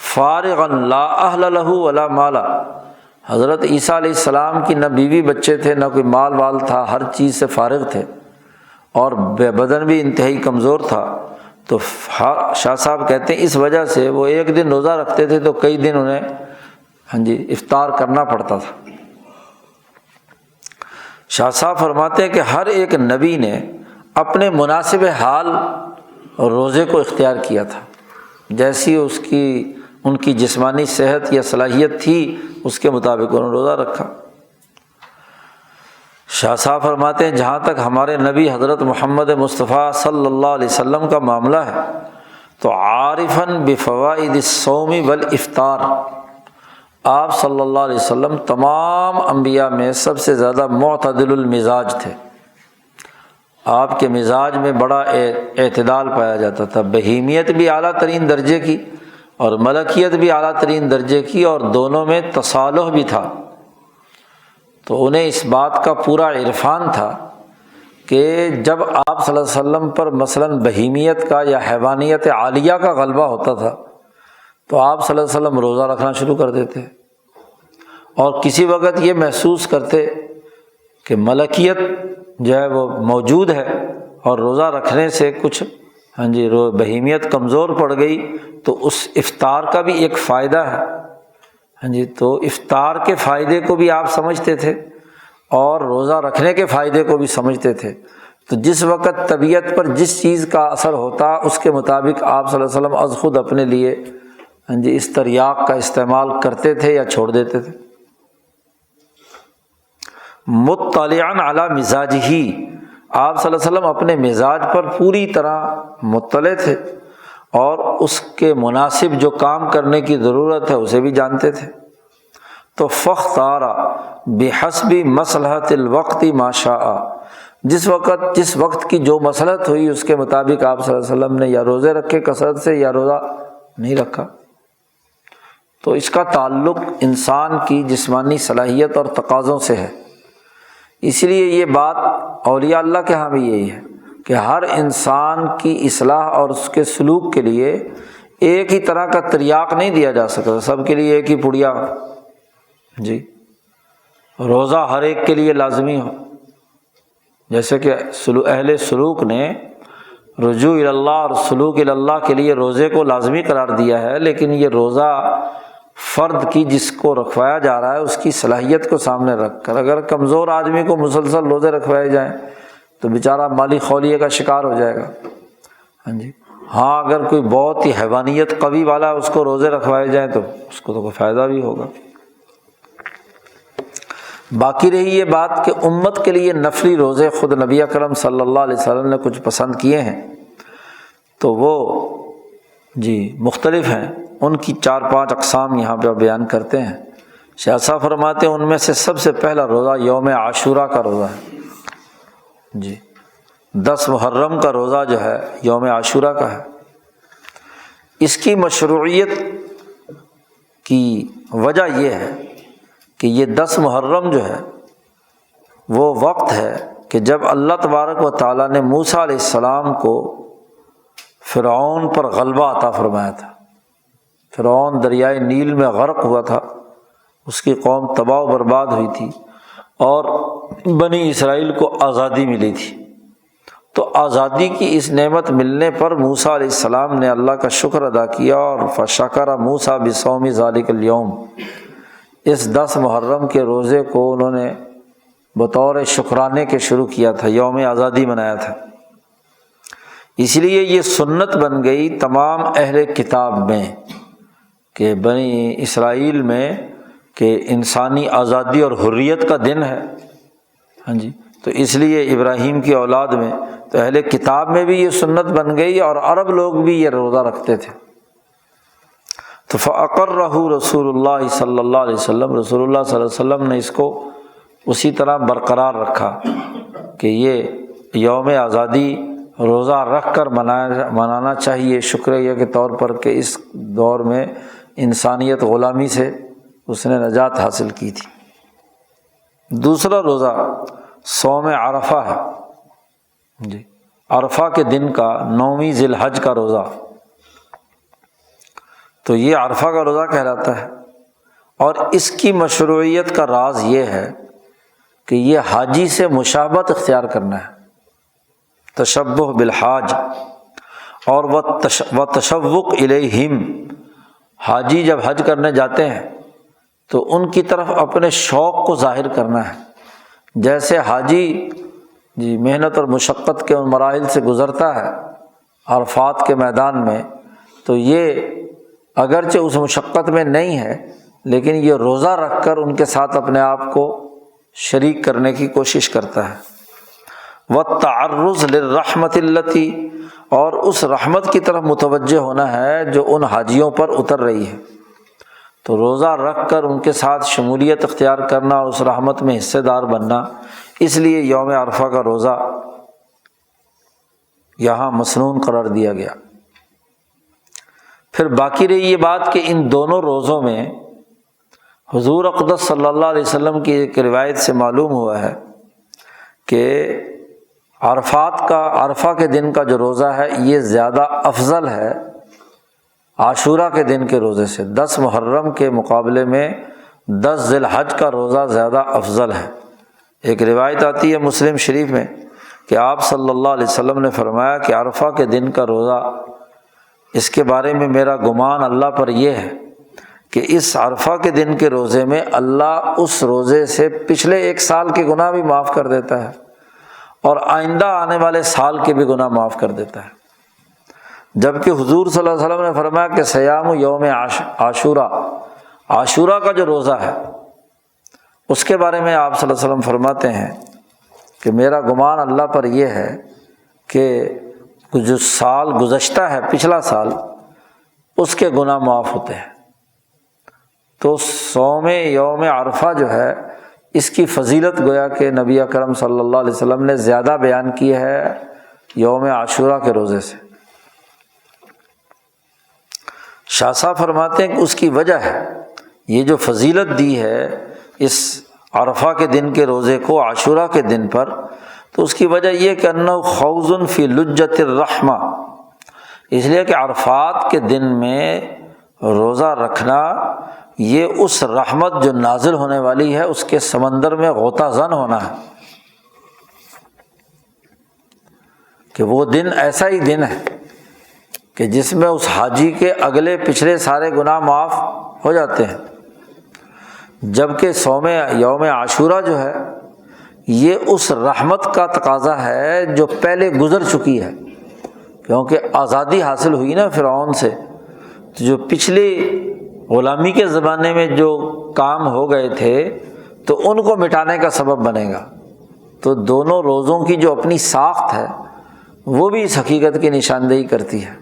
فارغا لا اہل لہ ولا مالا، حضرت عیسیٰ علیہ السلام کی نہ بیوی بچے تھے، نہ کوئی مال وال تھا، ہر چیز سے فارغ تھے، اور بدن بھی انتہائی کمزور تھا۔ تو شاہ صاحب کہتے ہیں اس وجہ سے وہ ایک دن روزہ رکھتے تھے تو کئی دن انہیں افطار کرنا پڑتا تھا۔ شاہ صاحب فرماتے ہیں کہ ہر ایک نبی نے اپنے مناسب حال روزے کو اختیار کیا تھا، جیسی ان کی جسمانی صحت یا صلاحیت تھی اس کے مطابق انہوں نے روزہ رکھا۔ شاہ صاحب فرماتے ہیں جہاں تک ہمارے نبی حضرت محمد مصطفیٰ صلی اللہ علیہ وسلم کا معاملہ ہے تو عارفاً بفوائد الصوم والافطار، آپ صلی اللہ علیہ وسلم تمام انبیاء میں سب سے زیادہ معتدل المزاج تھے۔ آپ کے مزاج میں بڑا اعتدال پایا جاتا تھا، بہیمیت بھی اعلیٰ ترین درجے کی اور ملکیت بھی اعلیٰ ترین درجے کی، اور دونوں میں تصالح بھی تھا۔ تو انہیں اس بات کا پورا عرفان تھا کہ جب آپ صلی اللہ علیہ وسلم پر مثلاً بہیمیت کا یا حیوانیت عالیہ کا غلبہ ہوتا تھا تو آپ صلی اللہ علیہ وسلم روزہ رکھنا شروع کر دیتے، اور کسی وقت یہ محسوس کرتے کہ ملکیت جو ہے وہ موجود ہے اور روزہ رکھنے سے کچھ بہیمیت کمزور پڑ گئی، تو اس افطار کا بھی ایک فائدہ ہے، تو افطار کے فائدے کو بھی آپ سمجھتے تھے اور روزہ رکھنے کے فائدے کو بھی سمجھتے تھے۔ تو جس وقت طبیعت پر جس چیز کا اثر ہوتا اس کے مطابق آپ صلی اللہ علیہ وسلم از خود اپنے لیے اس تریاق کا استعمال کرتے تھے یا چھوڑ دیتے تھے۔ مطلعاً علی مزاجہ، آپ صلی اللہ علیہ وسلم اپنے مزاج پر پوری طرح مطلع تھے اور اس کے مناسب جو کام کرنے کی ضرورت ہے اسے بھی جانتے تھے۔ تو فاختار بحسب مصلحت الوقت ما شاء، جس وقت کی جو مصلحت ہوئی اس کے مطابق آپ صلی اللہ علیہ وسلم نے یا روزے رکھے کثرت سے یا روزہ نہیں رکھا۔ تو اس کا تعلق انسان کی جسمانی صلاحیت اور تقاضوں سے ہے۔ اس لیے یہ بات اولیاء اللہ کے ہاں بھی یہی ہے کہ ہر انسان کی اصلاح اور اس کے سلوک کے لیے ایک ہی طرح کا تریاق نہیں دیا جا سکتا، سب کے لیے ایک ہی پڑیا روزہ ہر ایک کے لیے لازمی ہو۔ جیسے کہ اہل سلوک نے رجوع الی اللہ اور سلوک الی اللہ کے لیے روزے کو لازمی قرار دیا ہے، لیکن یہ روزہ فرد کی جس کو رکھوایا جا رہا ہے اس کی صلاحیت کو سامنے رکھ کر، اگر کمزور آدمی کو مسلسل روزے رکھوائے جائیں تو بیچارہ مالی خولیے کا شکار ہو جائے گا۔ ہاں اگر کوئی بہت ہی حیوانیت قوی والا اس کو روزے رکھوائے جائیں تو اس کو تو کوئی فائدہ بھی ہوگا۔ باقی رہی یہ بات کہ امت کے لیے نفلی روزے خود نبی اکرم صلی اللہ علیہ وسلم نے کچھ پسند کیے ہیں، تو وہ جی مختلف ہیں، ان کی 4-5 اقسام یہاں پہ بیان کرتے ہیں۔ شاہ صاحب فرماتے ہیں ان میں سے سب سے پہلا روزہ یوم عاشوراء کا روزہ ہے۔ جی 10 محرم کا روزہ جو ہے یوم عاشوراء کا ہے۔ اس کی مشروعیت کی وجہ یہ ہے کہ یہ 10 محرم جو ہے وہ وقت ہے کہ جب اللہ تبارک و تعالیٰ نے موسیٰ علیہ السلام کو فرعون پر غلبہ عطا فرمایا تھا۔ فرعون دریائے نیل میں غرق ہوا تھا، اس کی قوم تباہ و برباد ہوئی تھی اور بنی اسرائیل کو آزادی ملی تھی۔ تو آزادی کی اس نعمت ملنے پر موسیٰ علیہ السلام نے اللہ کا شکر ادا کیا، اور فشکر موسیٰ بصوم ذلک الیوم، اس 10 محرم کے روزے کو انہوں نے بطور شکرانے کے شروع کیا تھا، یوم آزادی منایا تھا۔ اس لیے یہ سنت بن گئی تمام اہل کتاب میں کہ بنی اسرائیل میں کہ انسانی آزادی اور حریت کا دن ہے۔ ہاں جی، تو اس لیے ابراہیم کی اولاد میں تو اہل کتاب میں بھی یہ سنت بن گئی، اور عرب لوگ بھی یہ روزہ رکھتے تھے۔ تو فأقرہ رسول اللہ صلی اللہ علیہ وسلم، رسول اللہ صلی اللہ علیہ وسلم نے اس کو اسی طرح برقرار رکھا کہ یہ یوم آزادی روزہ رکھ کر منانا چاہیے، شکریہ کے طور پر کہ اس دور میں انسانیت غلامی سے اس نے نجات حاصل کی تھی۔ دوسرا روزہ صوم عرفہ ہے، جی عرفہ کے دن کا 9ویں ذی الحج کا روزہ، تو یہ عرفہ کا روزہ کہلاتا ہے۔ اور اس کی مشروعیت کا راز یہ ہے کہ یہ حاجی سے مشابہت اختیار کرنا ہے، تشبہ بالحاج، اور وہ تشوق الیہم، حاجی جب حج کرنے جاتے ہیں تو ان کی طرف اپنے شوق کو ظاہر کرنا ہے۔ جیسے حاجی جی محنت اور مشقت کے ان مراحل سے گزرتا ہے عرفات کے میدان میں، تو یہ اگرچہ اس مشقت میں نہیں ہے لیکن یہ روزہ رکھ کر ان کے ساتھ اپنے آپ کو شریک کرنے کی کوشش کرتا ہے۔ وَالتَّعَرُّضُ لِلرَّحْمَةِ الَّتِي، اور اس رحمت کی طرف متوجہ ہونا ہے جو ان حاجیوں پر اتر رہی ہے، تو روزہ رکھ کر ان کے ساتھ شمولیت اختیار کرنا اور اس رحمت میں حصے دار بننا، اس لیے یوم عرفہ کا روزہ یہاں مسنون قرار دیا گیا۔ پھر باقی رہی یہ بات کہ ان دونوں روزوں میں حضور اقدس صلی اللہ علیہ وسلم کی ایک روایت سے معلوم ہوا ہے کہ عرفہ کے دن کا جو روزہ ہے یہ زیادہ افضل ہے عاشوراء کے دن کے روزے سے۔ 10 محرم کے مقابلے میں 10 ذی الحج کا روزہ زیادہ افضل ہے۔ ایک روایت آتی ہے مسلم شریف میں کہ آپ صلی اللہ علیہ وسلم نے فرمایا کہ عرفہ کے دن کا روزہ، اس کے بارے میں میرا گمان اللہ پر یہ ہے کہ اس عرفہ کے دن کے روزے میں اللہ اس روزے سے پچھلے 1 سال کے گناہ بھی معاف کر دیتا ہے اور آئندہ آنے والے سال کے بھی گناہ معاف کر دیتا ہے۔ جبکہ حضور صلی اللہ علیہ وسلم نے فرمایا کہ صیام یوم عاشوراء کا جو روزہ ہے اس کے بارے میں آپ صلی اللہ علیہ وسلم فرماتے ہیں کہ میرا گمان اللہ پر یہ ہے کہ جو سال گزشتہ ہے پچھلا سال اس کے گناہ معاف ہوتے ہیں۔ تو صوم یوم عرفہ جو ہے اس کی فضیلت گویا کہ نبی اکرم صلی اللہ علیہ وسلم نے زیادہ بیان کی ہے یوم عاشوراء کے روزے سے۔ شاہ صاحب فرماتے ہیں کہ اس کی وجہ ہے یہ جو فضیلت دی ہے اس عرفہ کے دن کے روزے کو عاشوراء کے دن پر، تو اس کی وجہ یہ کہ انہ خوض فی لجۃ الرحمہ، اس لیے کہ عرفات کے دن میں روزہ رکھنا یہ اس رحمت جو نازل ہونے والی ہے اس کے سمندر میں غوطہ زن ہونا ہے، کہ وہ دن ایسا ہی دن ہے کہ جس میں اس حاجی کے اگلے پچھلے سارے گناہ معاف ہو جاتے ہیں۔ جبکہ صوم یوم عاشوراء جو ہے یہ اس رحمت کا تقاضا ہے جو پہلے گزر چکی ہے، کیونکہ آزادی حاصل ہوئی نا فرعون سے، تو جو پچھلی غلامی کے زمانے میں جو کام ہو گئے تھے تو ان کو مٹانے کا سبب بنے گا۔ تو دونوں روزوں کی جو اپنی ساخت ہے وہ بھی اس حقیقت کی نشاندہی کرتی ہے۔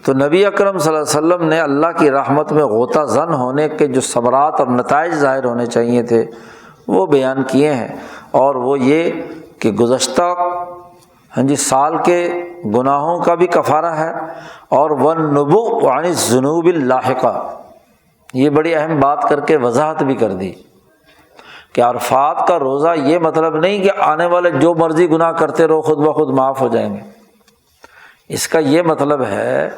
تو نبی اکرم صلی اللہ علیہ وسلم نے اللہ کی رحمت میں غوطہ زن ہونے کے جو ثمرات اور نتائج ظاہر ہونے چاہیے تھے وہ بیان کیے ہیں، اور وہ یہ کہ گزشتہ سال کے گناہوں کا بھی کفارہ ہے، اور والنبوء عن الذنوب اللاحقہ، یہ بڑی اہم بات کر کے وضاحت بھی کر دی کہ عرفات کا روزہ یہ مطلب نہیں کہ آنے والے جو مرضی گناہ کرتے رہو خود بخود معاف ہو جائیں گے، اس کا یہ مطلب ہے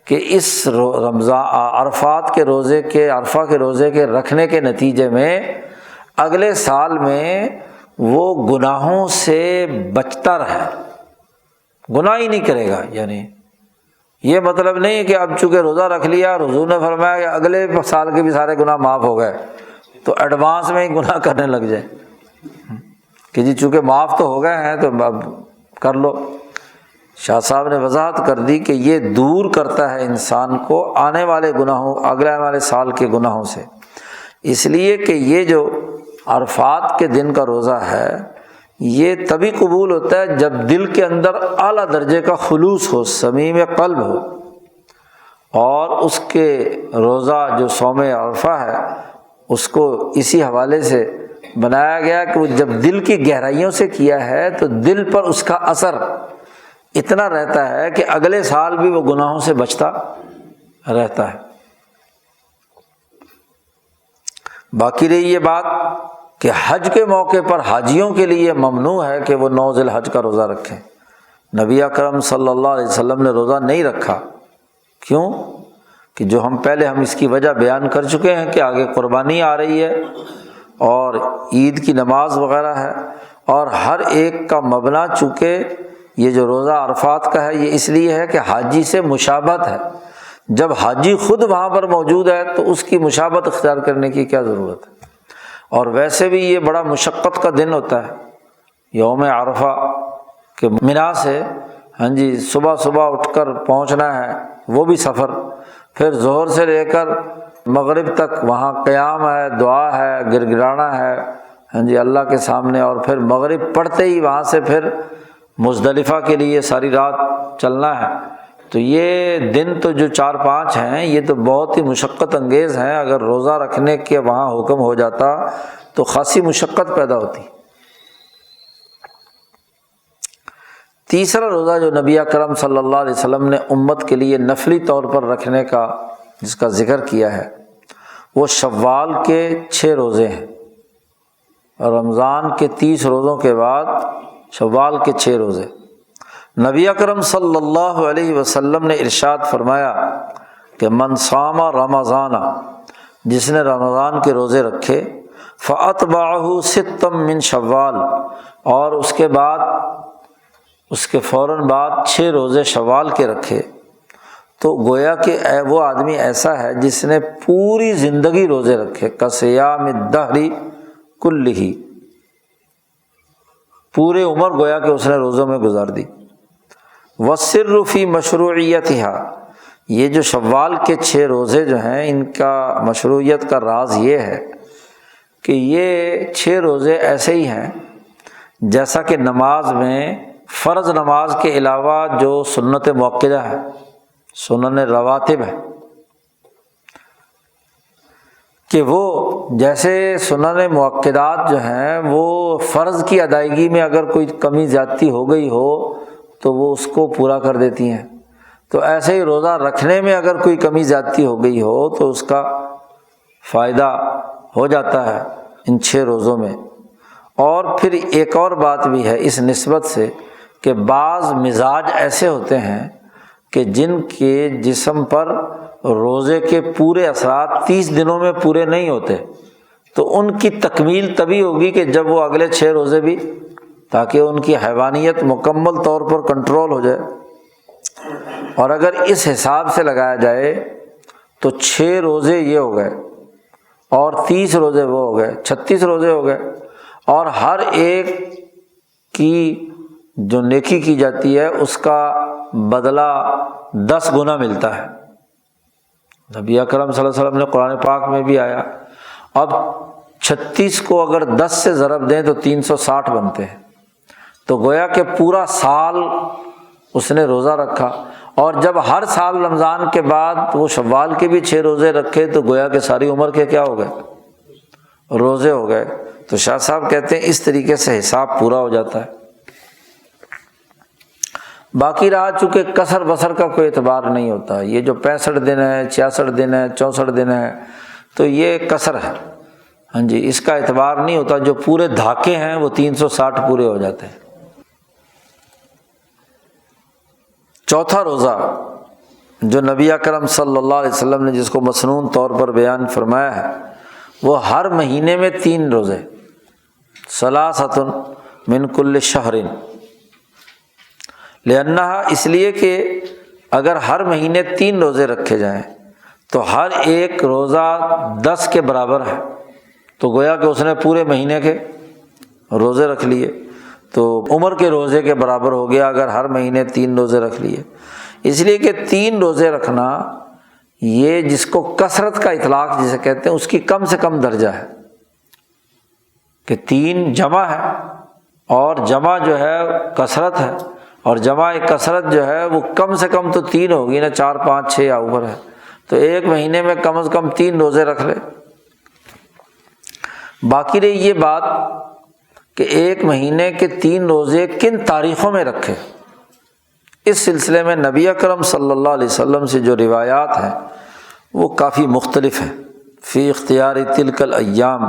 کہ اس رمضان عرفات کے روزے کے عرفہ کے روزے کے رکھنے کے نتیجے میں اگلے سال میں وہ گناہوں سے بچتا رہے، گناہ ہی نہیں کرے گا۔ یعنی یہ مطلب نہیں کہ اب چونکہ روزہ رکھ لیا اور حضور نے فرمایا کہ اگلے سال کے بھی سارے گناہ معاف ہو گئے تو ایڈوانس میں ہی گناہ کرنے لگ جائے کہ جی چونکہ معاف تو ہو گئے ہیں تو اب کر لو۔ شاہ صاحب نے وضاحت کر دی کہ یہ دور کرتا ہے انسان کو آنے والے گناہوں، اگلے والے سال کے گناہوں سے، اس لیے کہ یہ جو عرفات کے دن کا روزہ ہے یہ تبھی قبول ہوتا ہے جب دل کے اندر اعلیٰ درجے کا خلوص ہو، صمیم قلب ہو، اور اس کے روزہ جو صوم عرفہ ہے اس کو اسی حوالے سے بنایا گیا کہ وہ جب دل کی گہرائیوں سے کیا ہے تو دل پر اس کا اثر اتنا رہتا ہے کہ اگلے سال بھی وہ گناہوں سے بچتا رہتا ہے۔ باقی رہی یہ بات کہ حج کے موقع پر حاجیوں کے لیے ممنوع ہے کہ وہ 9 ذی الحج کا روزہ رکھیں۔ نبی اکرم صلی اللہ علیہ وسلم نے روزہ نہیں رکھا، کیوں؟ کہ جو ہم اس کی وجہ بیان کر چکے ہیں کہ آگے قربانی آ رہی ہے اور عید کی نماز وغیرہ ہے، اور ہر ایک کا مبنا چونکہ یہ جو روزہ عرفات کا ہے یہ اس لیے ہے کہ حاجی سے مشابہت ہے، جب حاجی خود وہاں پر موجود ہے تو اس کی مشابہت اختیار کرنے کی کیا ضرورت ہے؟ اور ویسے بھی یہ بڑا مشقت کا دن ہوتا ہے یوم عرفہ کہ منا سے صبح صبح اٹھ کر پہنچنا ہے، وہ بھی سفر، پھر ظہر سے لے کر مغرب تک وہاں قیام ہے، دعا ہے، گر گرانا ہے اللہ کے سامنے، اور پھر مغرب پڑھتے ہی وہاں سے پھر مزدلفہ کے لیے ساری رات چلنا ہے۔ تو یہ دن تو جو 4-5 ہیں یہ تو بہت ہی مشقت انگیز ہیں، اگر روزہ رکھنے کے وہاں حکم ہو جاتا تو خاصی مشقت پیدا ہوتی۔ تیسرا روزہ جو نبی اکرم صلی اللہ علیہ وسلم نے امت کے لیے نفلی طور پر رکھنے کا جس کا ذکر کیا ہے وہ شوال کے 6 روزے ہیں، رمضان کے 30 روزوں کے بعد شوال کے 6 روزے۔ نبی اکرم صلی اللہ علیہ وسلم نے ارشاد فرمایا کہ من صام رمضان، جس نے رمضان کے روزے رکھے، فاتبعہ 6 من شوال، اور اس کے بعد اس کے فوراً بعد 6 روزے شوال کے رکھے، تو گویا کہ وہ آدمی ایسا ہے جس نے پوری زندگی روزے رکھے، کصیام الدہر کلہ، پورے عمر گویا کہ اس نے روزوں میں گزار دی۔ والسر فی مشروعیتها، یہ جو شوال کے 6 روزے جو ہیں ان کا مشروعیت کا راز یہ ہے کہ یہ 6 روزے ایسے ہی ہیں جیسا کہ نماز میں فرض نماز کے علاوہ جو سنت مؤکدہ ہے، سنن رواتب ہے، کہ وہ جیسے سنن مؤکدات جو ہیں وہ فرض کی ادائیگی میں اگر کوئی کمی زیادتی ہو گئی ہو تو وہ اس کو پورا کر دیتی ہیں، تو ایسے ہی روزہ رکھنے میں اگر کوئی کمی زیادتی ہو گئی ہو تو اس کا فائدہ ہو جاتا ہے ان 6 روزوں میں۔ اور پھر ایک اور بات بھی ہے اس نسبت سے کہ بعض مزاج ایسے ہوتے ہیں کہ جن کے جسم پر روزے کے پورے اثرات 30 دنوں میں پورے نہیں ہوتے، تو ان کی تکمیل تبھی ہوگی کہ جب وہ اگلے 6 روزے بھی، تاکہ ان کی حیوانیت مکمل طور پر کنٹرول ہو جائے۔ اور اگر اس حساب سے لگایا جائے تو 6 روزے یہ ہو گئے اور 30 روزے وہ ہو گئے، 36 روزے ہو گئے، اور ہر ایک کی جو نیکی کی جاتی ہے اس کا بدلہ 10 گنا ملتا ہے۔ نبی اکرم صلی اللہ علیہ وسلم نے قرآن پاک میں بھی آیا، اب 36 کو اگر 10 سے ضرب دیں تو 360 بنتے ہیں، تو گویا کہ پورا سال اس نے روزہ رکھا، اور جب ہر سال رمضان کے بعد وہ شوال کے بھی 6 روزے رکھے تو گویا کہ ساری عمر کے کیا ہو گئے؟ روزے ہو گئے۔ تو شاہ صاحب کہتے ہیں اس طریقے سے حساب پورا ہو جاتا ہے۔ باقی رہا چونکہ کسر بسر کا کوئی اعتبار نہیں ہوتا، یہ جو 65 دن ہے، 66 دن ہے، 64 دن ہے، تو یہ کسر ہے، ہاں جی، اس کا اعتبار نہیں ہوتا۔ جو پورے دھاکے ہیں وہ 360 پورے ہو جاتے ہیں۔ چوتھا روزہ جو نبی اکرم صلی اللہ علیہ وسلم نے جس کو مسنون طور پر بیان فرمایا ہے، وہ ہر مہینے میں 3 روزے، ثلاثۃ من کل شہر، لأنہا، اس لیے کہ اگر ہر مہینے 3 روزے رکھے جائیں تو ہر ایک روزہ 10 کے برابر ہے، تو گویا کہ اس نے پورے مہینے کے روزے رکھ لیے، تو عمر کے روزے کے برابر ہو گیا اگر ہر مہینے 3 روزے رکھ لیے۔ اس لیے کہ 3 روزے رکھنا یہ جس کو کثرت کا اطلاق جسے کہتے ہیں اس کی کم سے کم درجہ ہے، کہ 3 جمع ہے اور جمع جو ہے کثرت ہے، اور جمع کثرت جو ہے وہ کم سے کم تو 3 ہوگی نا، 4 5 6 یا اوپر ہے، تو ایک مہینے میں کم از کم 3 روزے رکھ لے۔ باقی رہی یہ بات کہ ایک مہینے کے 3 روزے کن تاریخوں میں رکھے، اس سلسلے میں نبی اکرم صلی اللہ علیہ وسلم سے جو روایات ہیں وہ کافی مختلف ہیں۔ فی اختیار تلک الایام،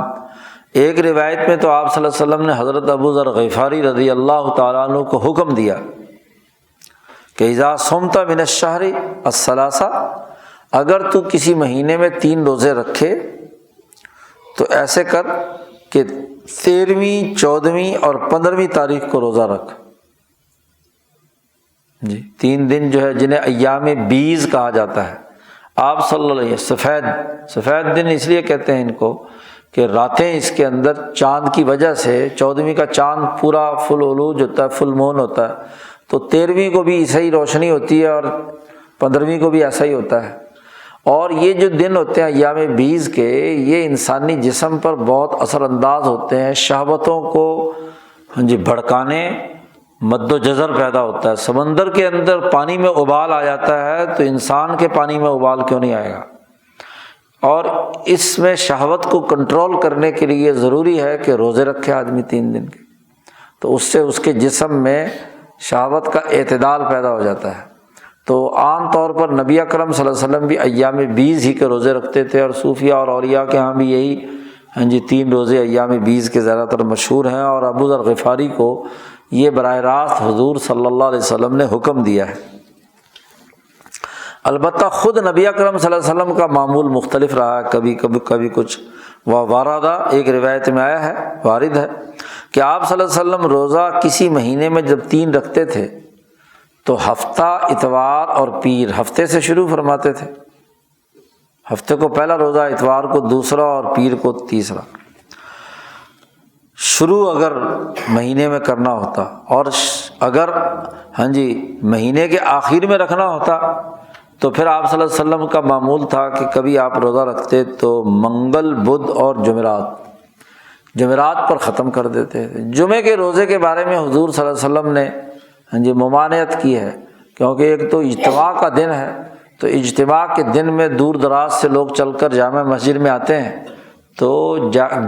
ایک روایت میں تو آپ صلی اللہ علیہ وسلم نے حضرت ابو ذر غفاری رضی اللہ تعالیٰ عنہ کو حکم دیا کہ اذا صمت من الشہر الثلاثہ، اگر تو کسی مہینے میں 3 روزے رکھے تو ایسے کر کہ 13ویں 14ویں اور 15ویں تاریخ کو روزہ رکھ۔ جی 3 دن جو ہے جنہیں ایام بیز کہا جاتا ہے، آپ صلی اللہ علیہ وسلم سفید دن اس لیے کہتے ہیں ان کو کہ راتیں اس کے اندر چاند کی وجہ سے، 14ویں کا چاند پورا فل علوج ہوتا ہے، فل مون ہوتا ہے، تو 13ویں کو بھی ایسا ہی روشنی ہوتی ہے اور 15ویں کو بھی ایسا ہی ہوتا ہے۔ اور یہ جو دن ہوتے ہیں ایام بیز کے، یہ انسانی جسم پر بہت اثر انداز ہوتے ہیں، شہوتوں کو بھڑکانے، مد و جزر پیدا ہوتا ہے۔ سمندر کے اندر پانی میں ابال آ جاتا ہے تو انسان کے پانی میں ابال کیوں نہیں آئے گا؟ اور اس میں شہوت کو کنٹرول کرنے کے لیے ضروری ہے کہ روزے رکھے آدمی 3 دن کے، تو اس سے اس کے جسم میں شہوت کا اعتدال پیدا ہو جاتا ہے۔ تو عام طور پر نبی اکرم صلی اللہ علیہ وسلم بھی ایام بیز ہی کے روزے رکھتے تھے، اور صوفیہ اور اولیاء کے ہاں بھی یہی 3 روزے ایام بیز کے زیادہ تر مشہور ہیں، اور ابو ذر غفاری کو یہ براہ راست حضور صلی اللہ علیہ وسلم نے حکم دیا ہے۔ البتہ خود نبی اکرم صلی اللہ علیہ وسلم کا معمول مختلف رہا ہے، کبھی کچھ واردہ، ایک روایت میں آیا ہے، وارد ہے کہ آپ صلی اللہ علیہ وسلم روزہ کسی مہینے میں جب 3 رکھتے تھے تو ہفتہ اتوار اور پیر، ہفتے سے شروع فرماتے تھے، ہفتے کو پہلا روزہ، اتوار کو دوسرا اور پیر کو تیسرا۔ شروع اگر مہینے میں کرنا ہوتا، اور اگر مہینے کے آخر میں رکھنا ہوتا تو پھر آپ صلی اللہ علیہ وسلم کا معمول تھا کہ کبھی آپ روزہ رکھتے تو منگل، بدھ اور جمعرات پر ختم کر دیتے تھے۔ جمعے کے روزے کے بارے میں حضور صلی اللہ علیہ وسلم نے ممانعت کی ہے، کیونکہ ایک تو اجتماع کا دن ہے، تو اجتماع کے دن میں دور دراز سے لوگ چل کر جامع مسجد میں آتے ہیں، تو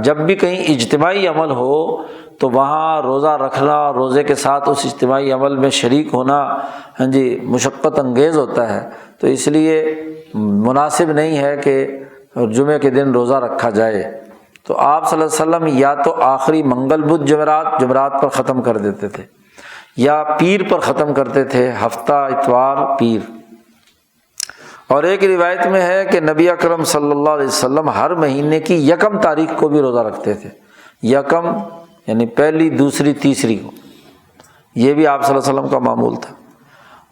جب بھی کہیں اجتماعی عمل ہو تو وہاں روزہ رکھنا، روزے کے ساتھ اس اجتماعی عمل میں شریک ہونا مشقت انگیز ہوتا ہے، تو اس لیے مناسب نہیں ہے کہ جمعے کے دن روزہ رکھا جائے۔ تو آپ صلی اللہ علیہ وسلم یا تو آخری منگل، بدھ، جمعرات پر ختم کر دیتے تھے، یا پیر پر ختم کرتے تھے، ہفتہ، اتوار، پیر۔ اور ایک روایت میں ہے کہ نبی اکرم صلی اللہ علیہ وسلم ہر مہینے کی 1 تاریخ کو بھی روزہ رکھتے تھے، 1 یعنی پہلی، دوسری، تیسری کو، یہ بھی آپ صلی اللہ علیہ وسلم کا معمول تھا۔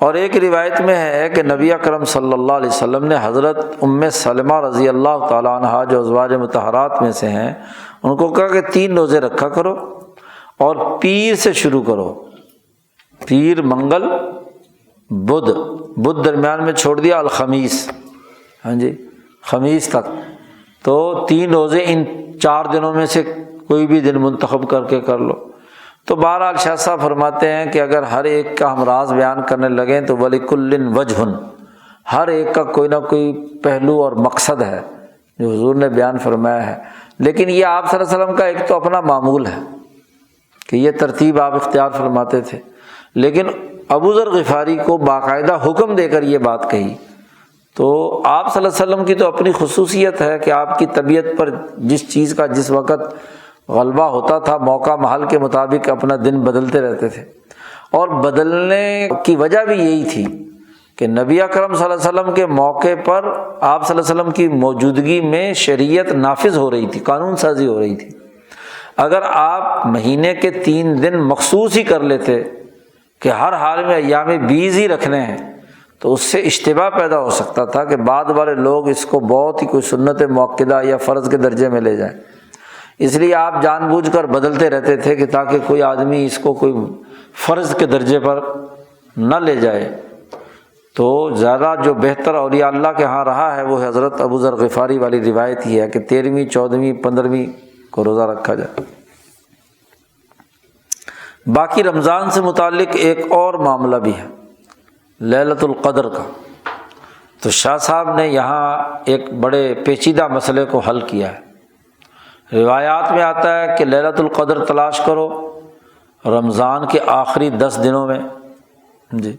اور ایک روایت میں ہے کہ نبی اکرم صلی اللہ علیہ وسلم نے حضرت ام سلمہ رضی اللہ تعالیٰ عنہا جو ازواج مطہرات میں سے ہیں، ان کو کہا کہ 3 روزے رکھا کرو اور پیر سے شروع کرو، پیر، منگل، بدھ درمیان میں چھوڑ دیا، الخمیس، خمیس تک، تو 3 روزے ان 4 دنوں میں سے کوئی بھی دن منتخب کر کے کر لو۔ تو بہرحال شاہ صاحب فرماتے ہیں کہ اگر ہر ایک کا ہم راز بیان کرنے لگیں تو وَلِكُلٍّ وَجْهٌ، ہر ایک کا کوئی نہ کوئی پہلو اور مقصد ہے جو حضور نے بیان فرمایا ہے، لیکن یہ آپ صلی اللہ علیہ وسلم کا ایک تو اپنا معمول ہے کہ یہ ترتیب آپ اختیار فرماتے تھے، لیکن ابو ذر غفاری کو باقاعدہ حکم دے کر یہ بات کہی، تو آپ صلی اللہ علیہ وسلم کی تو اپنی خصوصیت ہے کہ آپ کی طبیعت پر جس چیز کا جس وقت غلبہ ہوتا تھا موقع محل کے مطابق اپنا دن بدلتے رہتے تھے، اور بدلنے کی وجہ بھی یہی تھی کہ نبی اکرم صلی اللہ علیہ وسلم کے موقع پر آپ صلی اللہ علیہ وسلم کی موجودگی میں شریعت نافذ ہو رہی تھی، قانون سازی ہو رہی تھی۔ اگر آپ مہینے کے 3 دن مخصوص ہی کر لیتے کہ ہر حال میں ایام بیض ہی رکھنے ہیں تو اس سے اشتباہ پیدا ہو سکتا تھا کہ بعد والے لوگ اس کو بہت ہی کوئی سنت مؤکدہ یا فرض کے درجے میں لے جائیں، اس لیے آپ جان بوجھ کر بدلتے رہتے تھے کہ تاکہ کوئی آدمی اس کو کوئی فرض کے درجے پر نہ لے جائے۔ تو زیادہ جو بہتر اولیاء اللہ کے ہاں رہا ہے وہ حضرت ابو ذر غفاری والی روایت ہی ہے کہ 13ویں 14ویں 15ویں کو روزہ رکھا جائے۔ باقی رمضان سے متعلق ایک اور معاملہ بھی ہے لیلۃ القدر کا، تو شاہ صاحب نے یہاں ایک بڑے پیچیدہ مسئلے کو حل کیا ہے۔ روایات میں آتا ہے کہ لیلۃ القدر تلاش کرو رمضان کے آخری 10 دنوں میں، جی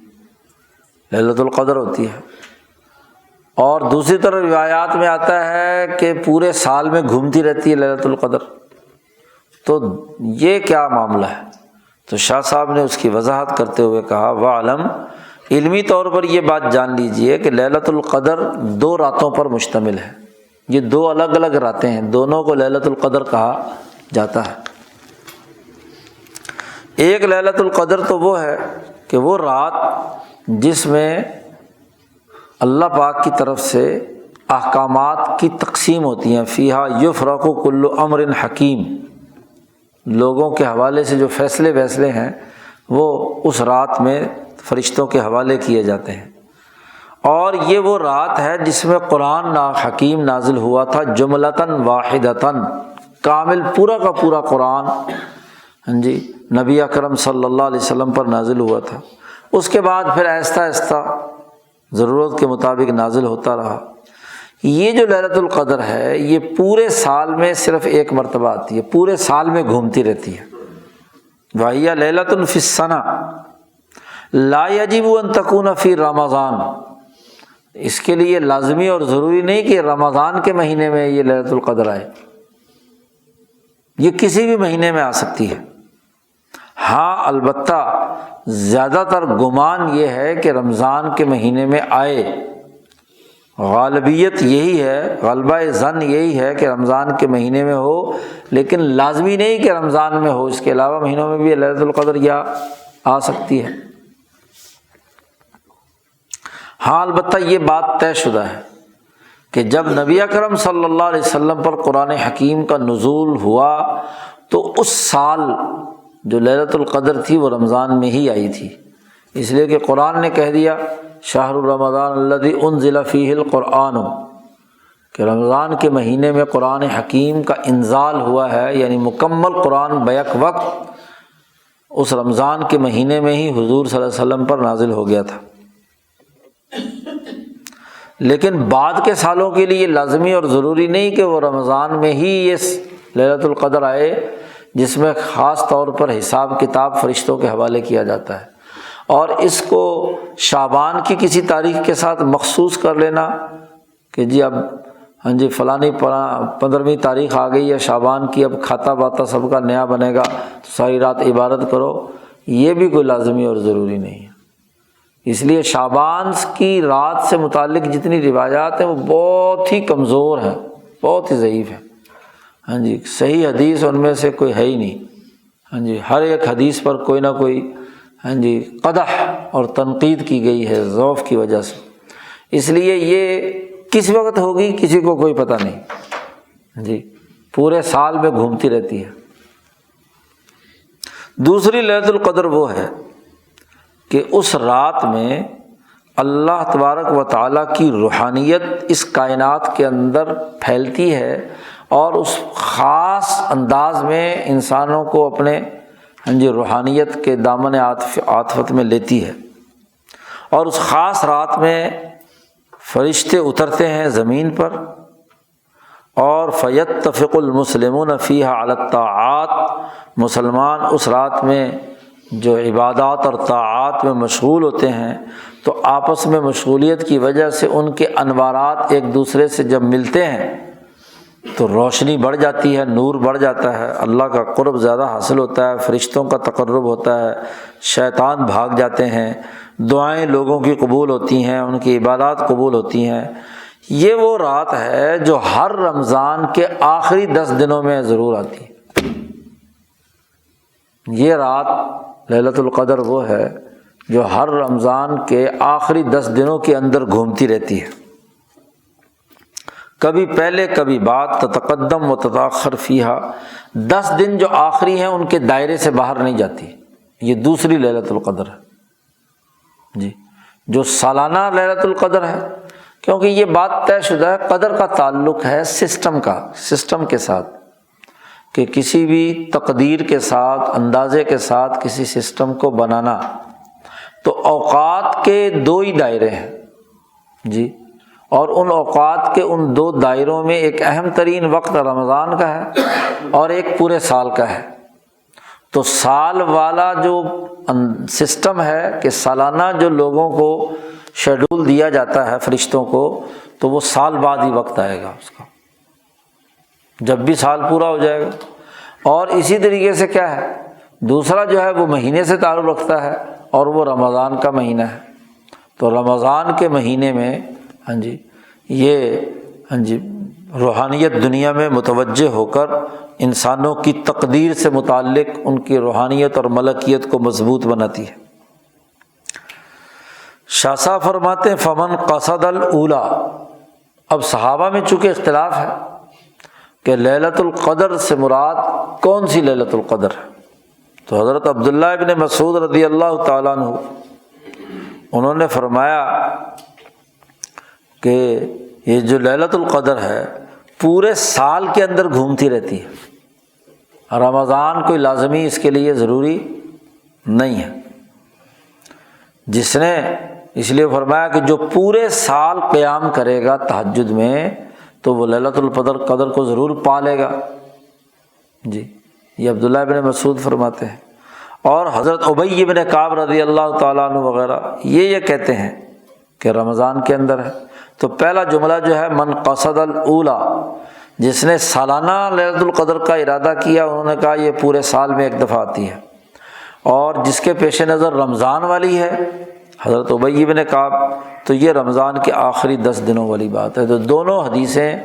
لیلۃ القدر ہوتی ہے، اور دوسری طرف روایات میں آتا ہے کہ پورے سال میں گھومتی رہتی ہے لیلۃ القدر۔ تو یہ کیا معاملہ ہے؟ تو شاہ صاحب نے اس کی وضاحت کرتے ہوئے کہا وَعْلَمْ، علمی طور پر یہ بات جان لیجئے کہ لیلۃ القدر 2 راتوں پر مشتمل ہے، یہ 2 الگ الگ راتیں ہیں، دونوں کو لیلۃ القدر کہا جاتا ہے۔ ایک لیلۃ القدر تو وہ ہے کہ وہ رات جس میں اللہ پاک کی طرف سے احکامات کی تقسیم ہوتی ہیں، فیہا یفرق کل امر حکیم، لوگوں کے حوالے سے جو فیصلے ہیں وہ اس رات میں فرشتوں کے حوالے کیے جاتے ہیں، اور یہ وہ رات ہے جس میں قرآن حکیم نازل ہوا تھا جملتاً واحدتاً، کامل پورا کا پورا قرآن جی نبی اکرم صلی اللہ علیہ وسلم پر نازل ہوا تھا۔ اس کے بعد پھر آہستہ آہستہ ضرورت کے مطابق نازل ہوتا رہا۔ یہ جو لیلۃ القدر ہے یہ پورے سال میں صرف ایک مرتبہ آتی ہے، پورے سال میں گھومتی رہتی ہے۔ وَهِيَ لَيْلَةٌ فِي السَّنَةِ لَا يَجِبُ أَن تَكُونَ فِي رمضان، اس کے لیے لازمی اور ضروری نہیں کہ رمضان کے مہینے میں یہ لیلۃ القدر آئے، یہ کسی بھی مہینے میں آ سکتی ہے۔ ہاں البتہ زیادہ تر گمان یہ ہے کہ رمضان کے مہینے میں آئے، غالبیت یہی ہے، غلبہ ظن یہی ہے کہ رمضان کے مہینے میں ہو، لیکن لازمی نہیں کہ رمضان میں ہو، اس کے علاوہ مہینوں میں بھی لیلۃ القدر یا آ سکتی ہے۔ ہاں البتہ یہ بات طے شدہ ہے کہ جب نبی اکرم صلی اللہ علیہ وسلم پر قرآن حکیم کا نزول ہوا تو اس سال جو لیلۃ القدر تھی وہ رمضان میں ہی آئی تھی، اس لیے کہ قرآن نے کہہ دیا شہر رمضان الذی انزل فیہ القرآن، کہ رمضان کے مہینے میں قرآن حکیم کا انزال ہوا ہے، یعنی مکمل قرآن بیک وقت اس رمضان کے مہینے میں ہی حضور صلی اللہ علیہ وسلم پر نازل ہو گیا تھا۔ لیکن بعد کے سالوں کے لیے لازمی اور ضروری نہیں کہ وہ رمضان میں ہی یہ لیلۃ القدر آئے، جس میں خاص طور پر حساب کتاب فرشتوں کے حوالے کیا جاتا ہے، اور اس کو شعبان کی کسی تاریخ کے ساتھ مخصوص کر لینا کہ جی اب ہاں جی فلانی 15ویں تاریخ آ گئی ہے شعبان کی، اب کھاتا باتا سب کا نیا بنے گا تو ساری رات عبادت کرو، یہ بھی کوئی لازمی اور ضروری نہیں ہے۔ اس لیے شعبان کی رات سے متعلق جتنی روایات ہیں وہ بہت ہی کمزور ہیں، بہت ہی ضعیف ہیں، ہاں جی صحیح حدیث ان میں سے کوئی ہے ہی نہیں، ہاں جی ہر ایک حدیث پر کوئی نہ کوئی ہاں جی قدح اور تنقید کی گئی ہے ضعف کی وجہ سے، اس لیے یہ کس وقت ہوگی کسی کو کوئی پتہ نہیں، جی پورے سال میں گھومتی رہتی ہے۔ دوسری لیلۃ القدر وہ ہے کہ اس رات میں اللہ تبارک و تعالیٰ کی روحانیت اس کائنات کے اندر پھیلتی ہے، اور اس خاص انداز میں انسانوں کو اپنے روحانیت کے دامن عاطفت میں لیتی ہے، اور اس خاص رات میں فرشتے اترتے ہیں زمین پر، اور فیتفق المسلمون فیہا علی الطاعات، مسلمان اس رات میں جو عبادات اور طاعات میں مشغول ہوتے ہیں، تو آپس میں مشغولیت کی وجہ سے ان کے انوارات ایک دوسرے سے جب ملتے ہیں تو روشنی بڑھ جاتی ہے، نور بڑھ جاتا ہے، اللہ کا قرب زیادہ حاصل ہوتا ہے، فرشتوں کا تقرب ہوتا ہے، شیطان بھاگ جاتے ہیں، دعائیں لوگوں کی قبول ہوتی ہیں، ان کی عبادات قبول ہوتی ہیں۔ یہ وہ رات ہے جو ہر رمضان کے آخری 10 دنوں میں ضرور آتی ہے۔ یہ رات لیلۃ القدر وہ ہے جو ہر رمضان کے آخری 10 دنوں کے اندر گھومتی رہتی ہے، کبھی پہلے کبھی بعد، تتقدم و تتاخر فیہا۔ 10 دن جو آخری ہیں ان کے دائرے سے باہر نہیں جاتی، یہ دوسری لیلۃ القدر ہے جی، جو سالانہ لیلۃ القدر ہے، کیونکہ یہ بات طے شدہ ہے، قدر کا تعلق ہے سسٹم کے ساتھ، کہ کسی بھی تقدیر کے ساتھ، اندازے کے ساتھ کسی سسٹم کو بنانا۔ تو اوقات کے 2 ہی دائرے ہیں جی، اور ان اوقات کے ان 2 دائروں میں ایک اہم ترین وقت رمضان کا ہے اور ایک پورے سال کا ہے۔ تو سال والا جو سسٹم ہے کہ سالانہ جو لوگوں کو شیڈول دیا جاتا ہے فرشتوں کو، تو وہ سال بعد ہی وقت آئے گا اس کا، جب بھی سال پورا ہو جائے گا۔ اور اسی طریقے سے کیا ہے، دوسرا جو ہے وہ مہینے سے تعلق رکھتا ہے، اور وہ رمضان کا مہینہ ہے۔ تو رمضان کے مہینے میں یہ روحانیت دنیا میں متوجہ ہو کر انسانوں کی تقدیر سے متعلق ان کی روحانیت اور ملکیت کو مضبوط بناتی ہے۔ شاہ صاحب فرماتے ہیں فمن قصد الاولی، اب صحابہ میں چونکہ اختلاف ہے کہ لیلۃ القدر سے مراد کون سی لیلۃ القدر ہے، تو حضرت عبداللہ ابن مسعود رضی اللہ تعالیٰ عنہ انہوں نے فرمایا کہ یہ جو لیلۃ القدر ہے پورے سال کے اندر گھومتی رہتی ہے، رمضان کوئی لازمی اس کے لیے ضروری نہیں ہے۔ جس نے اس لیے فرمایا کہ جو پورے سال قیام کرے گا تہجد میں تو وہ لیلۃ القدر کو ضرور پا لے گا جی، یہ عبداللہ ابن مسعود فرماتے ہیں۔ اور حضرت ابی بن کعب رضی اللہ تعالیٰ عنہ وغیرہ یہ کہتے ہیں کہ رمضان کے اندر ہے۔ تو پہلا جملہ جو ہے من قصد الاولی، جس نے سالانہ لیلۃ القدر کا ارادہ کیا، انہوں نے کہا یہ پورے سال میں ایک دفعہ آتی ہے، اور جس کے پیش نظر رمضان والی ہے حضرت ابی بن کعب، تو یہ رمضان کے آخری 10 دنوں والی بات ہے۔ تو دونوں حدیثیں،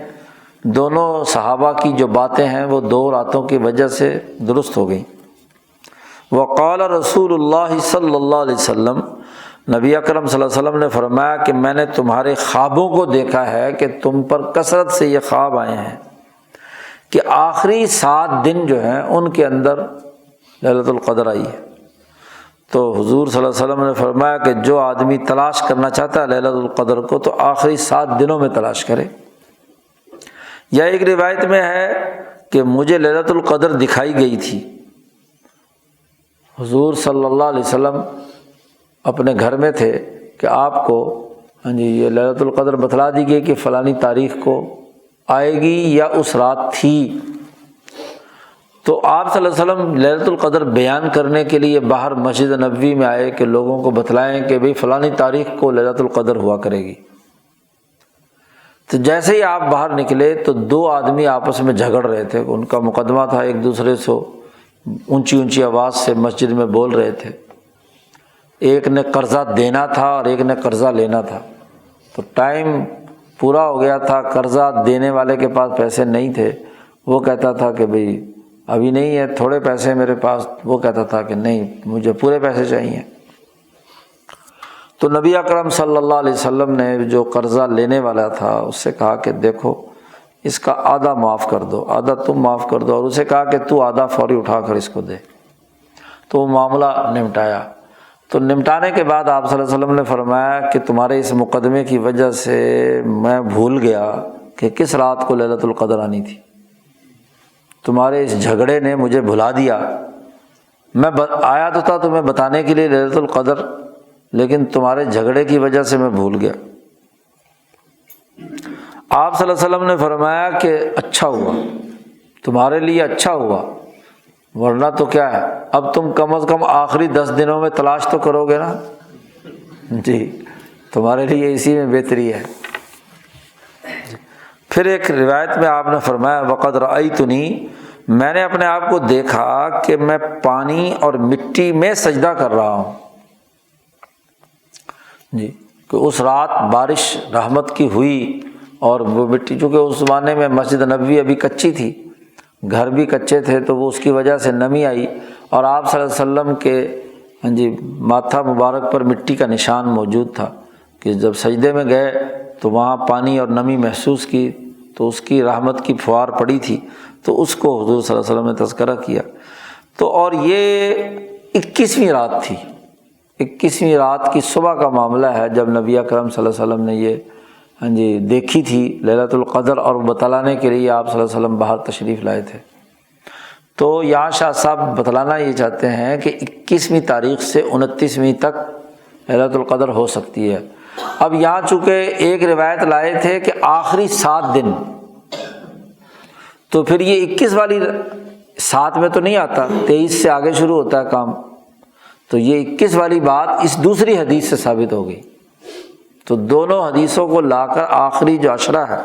دونوں صحابہ کی جو باتیں ہیں وہ 2 راتوں کی وجہ سے درست ہو گئیں۔ وقال رسول اللہ صلی اللہ علیہ وسلم، نبی اکرم صلی اللہ علیہ وسلم نے فرمایا کہ میں نے تمہارے خوابوں کو دیکھا ہے کہ تم پر کثرت سے یہ خواب آئے ہیں کہ آخری 7 دن جو ہیں ان کے اندر لیلۃ القدر آئی ہے۔ تو حضور صلی اللہ علیہ وسلم نے فرمایا کہ جو آدمی تلاش کرنا چاہتا ہے لیلۃ القدر کو تو آخری 7 دنوں میں تلاش کرے۔ یا ایک روایت میں ہے کہ مجھے لیلۃ القدر دکھائی گئی تھی، حضور صلی اللہ علیہ وسلم اپنے گھر میں تھے کہ آپ کو یہ لیلۃ القدر بتلا دی گئی کہ فلانی تاریخ کو آئے گی یا اس رات تھی۔ تو آپ صلی اللہ علیہ وسلم لیلۃ القدر بیان کرنے کے لیے باہر مسجد نبوی میں آئے کہ لوگوں کو بتلائیں کہ بھئی فلانی تاریخ کو لیلۃ القدر ہوا کرے گی۔ تو جیسے ہی آپ باہر نکلے تو 2 آدمی آپس میں جھگڑ رہے تھے، ان کا مقدمہ تھا، ایک دوسرے سے اونچی اونچی آواز سے مسجد میں بول رہے تھے۔ ایک نے قرضہ دینا تھا اور ایک نے قرضہ لینا تھا، تو ٹائم پورا ہو گیا تھا، قرضہ دینے والے کے پاس پیسے نہیں تھے، وہ کہتا تھا کہ بھئی ابھی نہیں ہے، تھوڑے پیسے میرے پاس، وہ کہتا تھا کہ نہیں مجھے پورے پیسے چاہیے۔ تو نبی اکرم صلی اللہ علیہ وسلم نے جو قرضہ لینے والا تھا اس سے کہا کہ دیکھو اس کا آدھا معاف کر دو، آدھا تم معاف کر دو، اور اسے کہا کہ تو آدھا فوری اٹھا کر اس کو دے۔ تو وہ معاملہ نمٹایا۔ تو نمٹانے کے بعد آپ صلی اللہ علیہ وسلم نے فرمایا کہ تمہارے اس مقدمے کی وجہ سے میں بھول گیا کہ کس رات کو لیلۃ القدر آنی تھی، تمہارے اس جھگڑے نے مجھے بھلا دیا میں آیا تو تھا تمہیں بتانے کے لیے لیلۃ القدر، لیکن تمہارے جھگڑے کی وجہ سے میں بھول گیا۔ آپ صلی اللہ علیہ وسلم نے فرمایا کہ اچھا ہوا، تمہارے لیے اچھا ہوا، ورنہ تو کیا ہے، اب تم کم از کم آخری 10 دنوں میں تلاش تو کرو گے نا، جی تمہارے لیے اسی میں بہتری ہے۔ پھر ایک روایت میں آپ نے فرمایا وقد رأیتنی، میں نے اپنے آپ کو دیکھا کہ میں پانی اور مٹی میں سجدہ کر رہا ہوں، جی کہ اس رات بارش رحمت کی ہوئی اور وہ مٹی، چونکہ اس زمانے میں مسجد نبوی ابھی کچی تھی، گھر بھی کچے تھے، تو وہ اس کی وجہ سے نمی آئی، اور آپ صلی اللہ علیہ وسلم کے جی ماتھا مبارک پر مٹی کا نشان موجود تھا کہ جب سجدے میں گئے تو وہاں پانی اور نمی محسوس کی، تو اس کی رحمت کی فوار پڑی تھی، تو اس کو حضور صلی اللہ علیہ وسلم نے تذکرہ کیا۔ تو اور یہ 21ویں رات تھی، 21ویں رات کی صبح کا معاملہ ہے جب نبی اکرم صلی اللہ علیہ وسلم نے یہ دیکھی تھی لیلۃ القدر، اور بتلانے کے لیے آپ صلی اللہ علیہ وسلم باہر تشریف لائے تھے۔ تو یہاں شاہ صاحب بتلانا یہ چاہتے ہیں کہ 21ویں تاریخ سے 29ویں تک لیلۃ القدر ہو سکتی ہے۔ اب یہاں چونکہ ایک روایت لائے تھے کہ آخری 7 دن، تو پھر یہ 21 والی 7 میں تو نہیں آتا، 23 سے آگے شروع ہوتا ہے کام، تو یہ 21 والی بات اس دوسری حدیث سے ثابت ہو گئی۔ تو دونوں حدیثوں کو لا کر آخری جو عشرہ ہے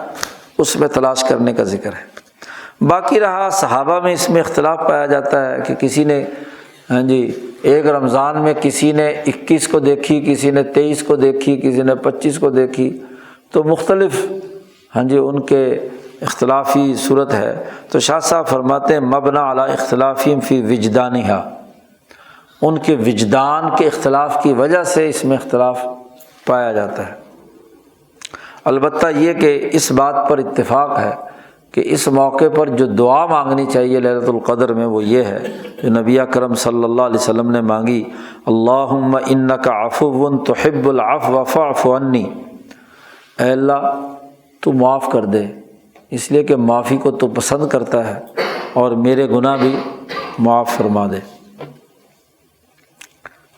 اس میں تلاش کرنے کا ذکر ہے۔ باقی رہا صحابہ میں اس میں اختلاف پایا جاتا ہے کہ کسی نے ایک رمضان میں کسی نے 21 کو دیکھی، کسی نے 23 کو دیکھی، کسی نے 25 کو دیکھی، تو مختلف ان کے اختلافی صورت ہے۔ تو شاہ صاحب فرماتے ہیں مبنا علی اختلافیم فی وجدانہا، ان کے وجدان کے اختلاف کی وجہ سے اس میں اختلاف پایا جاتا ہے۔ البتہ یہ کہ اس بات پر اتفاق ہے کہ اس موقع پر جو دعا مانگنی چاہیے لیلۃ القدر میں وہ یہ ہے جو نبی اکرم صلی اللہ علیہ وسلم نے مانگی، اللہم انک عفو تحب العفو فاعف عنی، اے اللہ تو معاف کر دے، اس لیے کہ معافی کو تو پسند کرتا ہے، اور میرے گناہ بھی معاف فرما دے۔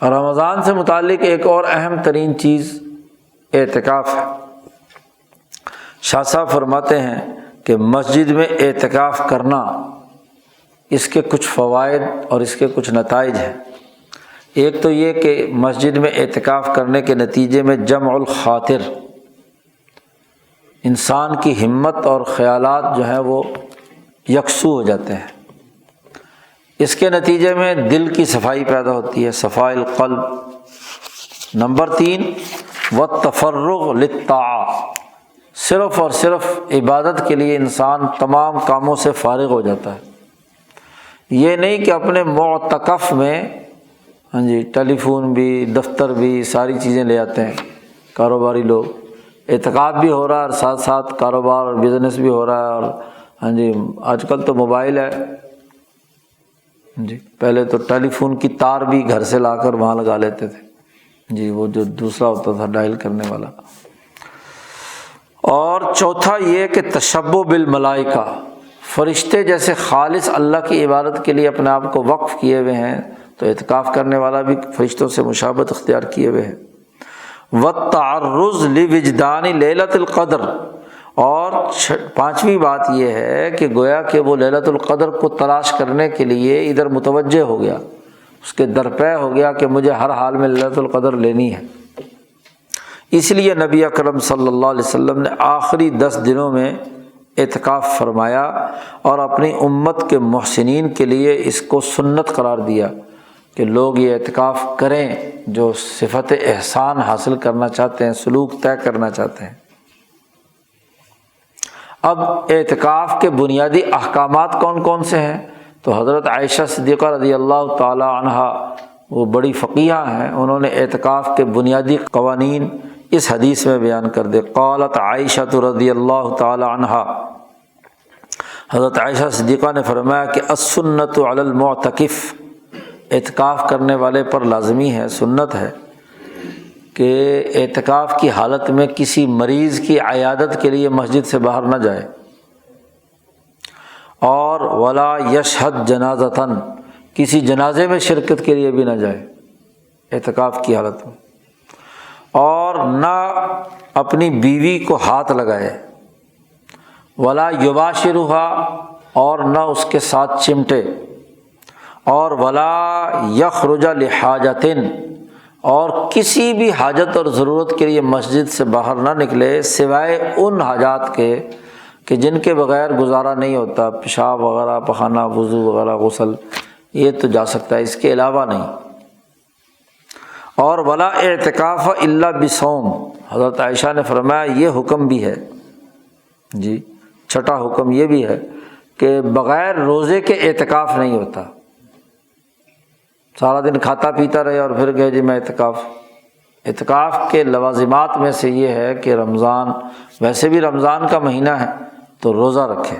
رمضان سے متعلق ایک اور اہم ترین چیز اعتکاف ہے۔ شاہ صاحب فرماتے ہیں کہ مسجد میں اعتکاف کرنا، اس کے کچھ فوائد اور اس کے کچھ نتائج ہیں۔ ایک تو یہ کہ مسجد میں اعتکاف کرنے کے نتیجے میں جمع الخاطر، انسان کی ہمت اور خیالات جو ہیں وہ یکسو ہو جاتے ہیں، اس کے نتیجے میں دل کی صفائی پیدا ہوتی ہے، صفائی القلب۔ نمبر 3 والتفرغ للطاعة، صرف اور صرف عبادت کے لیے انسان تمام کاموں سے فارغ ہو جاتا ہے۔ یہ نہیں کہ اپنے معتکف میں ٹیلی فون بھی، دفتر بھی، ساری چیزیں لے آتے ہیں کاروباری لوگ، اعتکاف بھی ہو رہا ہے اور ساتھ ساتھ کاروبار اور بزنس بھی ہو رہا ہے، اور آج کل تو موبائل ہے، پہلے تو ٹیلی فون کی تار بھی گھر سے لا کر وہاں لگا لیتے تھے، وہ جو دوسرا ہوتا تھا ڈائل کرنے والا۔ اور چوتھا یہ کہ تشبہ بالملائکہ، فرشتے جیسے خالص اللہ کی عبادت کے لیے اپنے آپ کو وقف کیے ہوئے ہیں، تو اعتکاف کرنے والا بھی فرشتوں سے مشابہت اختیار کیے ہوئے ہیں۔ والتعرض لوجدان لیلۃ القدر، اور 5ویں بات یہ ہے کہ گویا کہ وہ لیلۃ القدر کو تلاش کرنے کے لیے ادھر متوجہ ہو گیا، اس کے درپے ہو گیا کہ مجھے ہر حال میں لیلۃ القدر لینی ہے۔ اس لیے نبی اکرم صلی اللہ علیہ وسلم نے آخری 10 دنوں میں اعتکاف فرمایا، اور اپنی امت کے محسنین کے لیے اس کو سنت قرار دیا کہ لوگ یہ اعتکاف کریں جو صفت احسان حاصل کرنا چاہتے ہیں، سلوک طے کرنا چاہتے ہیں۔ اب اعتکاف کے بنیادی احکامات کون کون سے ہیں؟ تو حضرت عائشہ صدیقہ رضی اللہ تعالی عنہا، وہ بڑی فقیہ ہیں، انہوں نے اعتکاف کے بنیادی قوانین اس حدیث میں بیان کر دے۔ قالت عائشہ رضی اللہ تعالی عنہا، حضرت عائشہ صدیقہ نے فرمایا کہ السنۃ علی المعتکف، اعتکاف کرنے والے پر لازمی ہے، سنت ہے کہ اعتکاف کی حالت میں کسی مریض کی عیادت کے لیے مسجد سے باہر نہ جائے، اور ولا یشہد جنازتاً، کسی جنازے میں شرکت کے لیے بھی نہ جائے اعتکاف کی حالت میں، اور نہ اپنی بیوی کو ہاتھ لگائے، ولا یباشرھا، اور نہ اس کے ساتھ چمٹے، اور ولا یخرج لحاجۃ، اور کسی بھی حاجت اور ضرورت کے لیے مسجد سے باہر نہ نکلے سوائے ان حاجات کے کہ جن کے بغیر گزارا نہیں ہوتا، پیشاب وغیرہ، پخانہ، وضو وغیرہ، غسل، یہ تو جا سکتا ہے، اس کے علاوہ نہیں۔ اور ولا اعتکاف الا بصوم، حضرت عائشہ نے فرمایا یہ حکم بھی ہے جی، چھٹا حکم یہ بھی ہے کہ بغیر روزے کے اعتکاف نہیں ہوتا۔ سارا دن کھاتا پیتا رہے اور پھر کہے جی میں اعتکاف کے لوازمات میں سے یہ ہے کہ رمضان، ویسے بھی رمضان کا مہینہ ہے تو روزہ رکھے۔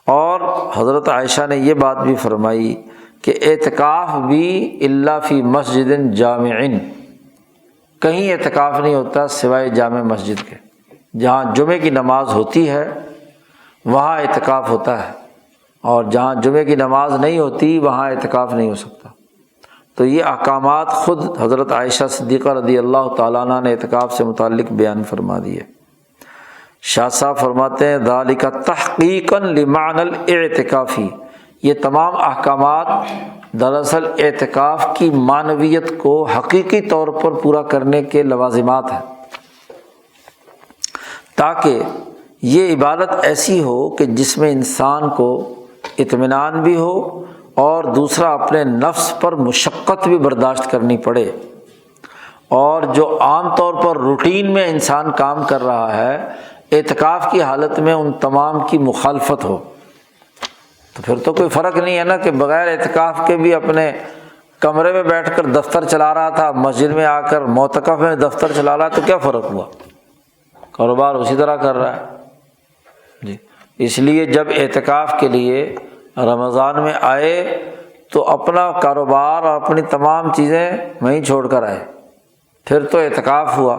اور حضرت عائشہ نے یہ بات بھی فرمائی کہ اعتکاف بھی الا فی مسجد جامع، کہیں اعتکاف نہیں ہوتا سوائے جامع مسجد کے، جہاں جمعے کی نماز ہوتی ہے وہاں اعتکاف ہوتا ہے، اور جہاں جمعے کی نماز نہیں ہوتی وہاں اعتکاف نہیں ہو سکتا۔ تو یہ احکامات خود حضرت عائشہ صدیقہ رضی اللہ تعالیٰ عنہ نے اعتکاف سے متعلق بیان فرما دیے۔ شاہ صاحب فرماتے ہیں ذالک تحقیقا لمعنی الاعتکافی، یہ تمام احکامات دراصل اعتکاف کی معنویت کو حقیقی طور پر پورا کرنے کے لوازمات ہیں، تاکہ یہ عبادت ایسی ہو کہ جس میں انسان کو اطمینان بھی ہو اور دوسرا اپنے نفس پر مشقت بھی برداشت کرنی پڑے، اور جو عام طور پر روٹین میں انسان کام کر رہا ہے اعتکاف کی حالت میں ان تمام کی مخالفت ہو، تو پھر تو کوئی فرق نہیں ہے نا کہ بغیر اعتکاف کے بھی اپنے کمرے میں بیٹھ کر دفتر چلا رہا تھا، مسجد میں آ کر معتکف میں دفتر چلا رہا ہے، تو کیا فرق ہوا؟ کاروبار اسی طرح کر رہا ہے جی۔ اس لیے جب اعتکاف کے لیے رمضان میں آئے تو اپنا کاروبار اور اپنی تمام چیزیں وہیں چھوڑ کر آئے، پھر تو اعتکاف ہوا۔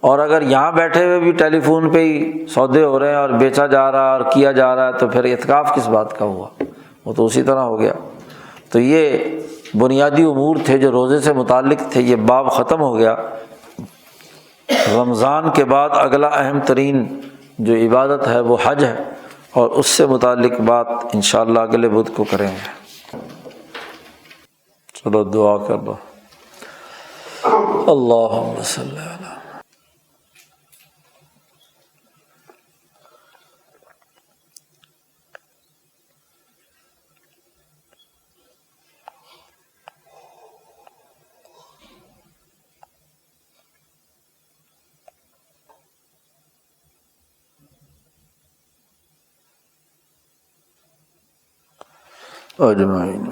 اور اگر یہاں بیٹھے ہوئے بھی ٹیلی فون پہ ہی سودے ہو رہے ہیں اور بیچا جا رہا ہے اور کیا جا رہا ہے تو پھر اعتکاف کس بات کا ہوا؟ وہ تو اسی طرح ہو گیا۔ تو یہ بنیادی امور تھے جو روزے سے متعلق تھے، یہ باب ختم ہو گیا۔ رمضان کے بعد اگلا اہم ترین جو عبادت ہے وہ حج ہے، اور اس سے متعلق بات انشاءاللہ اگلے بدھ کو کریں گے۔ چلو دعا کر لو۔ اللہم صلی علی اجمعین۔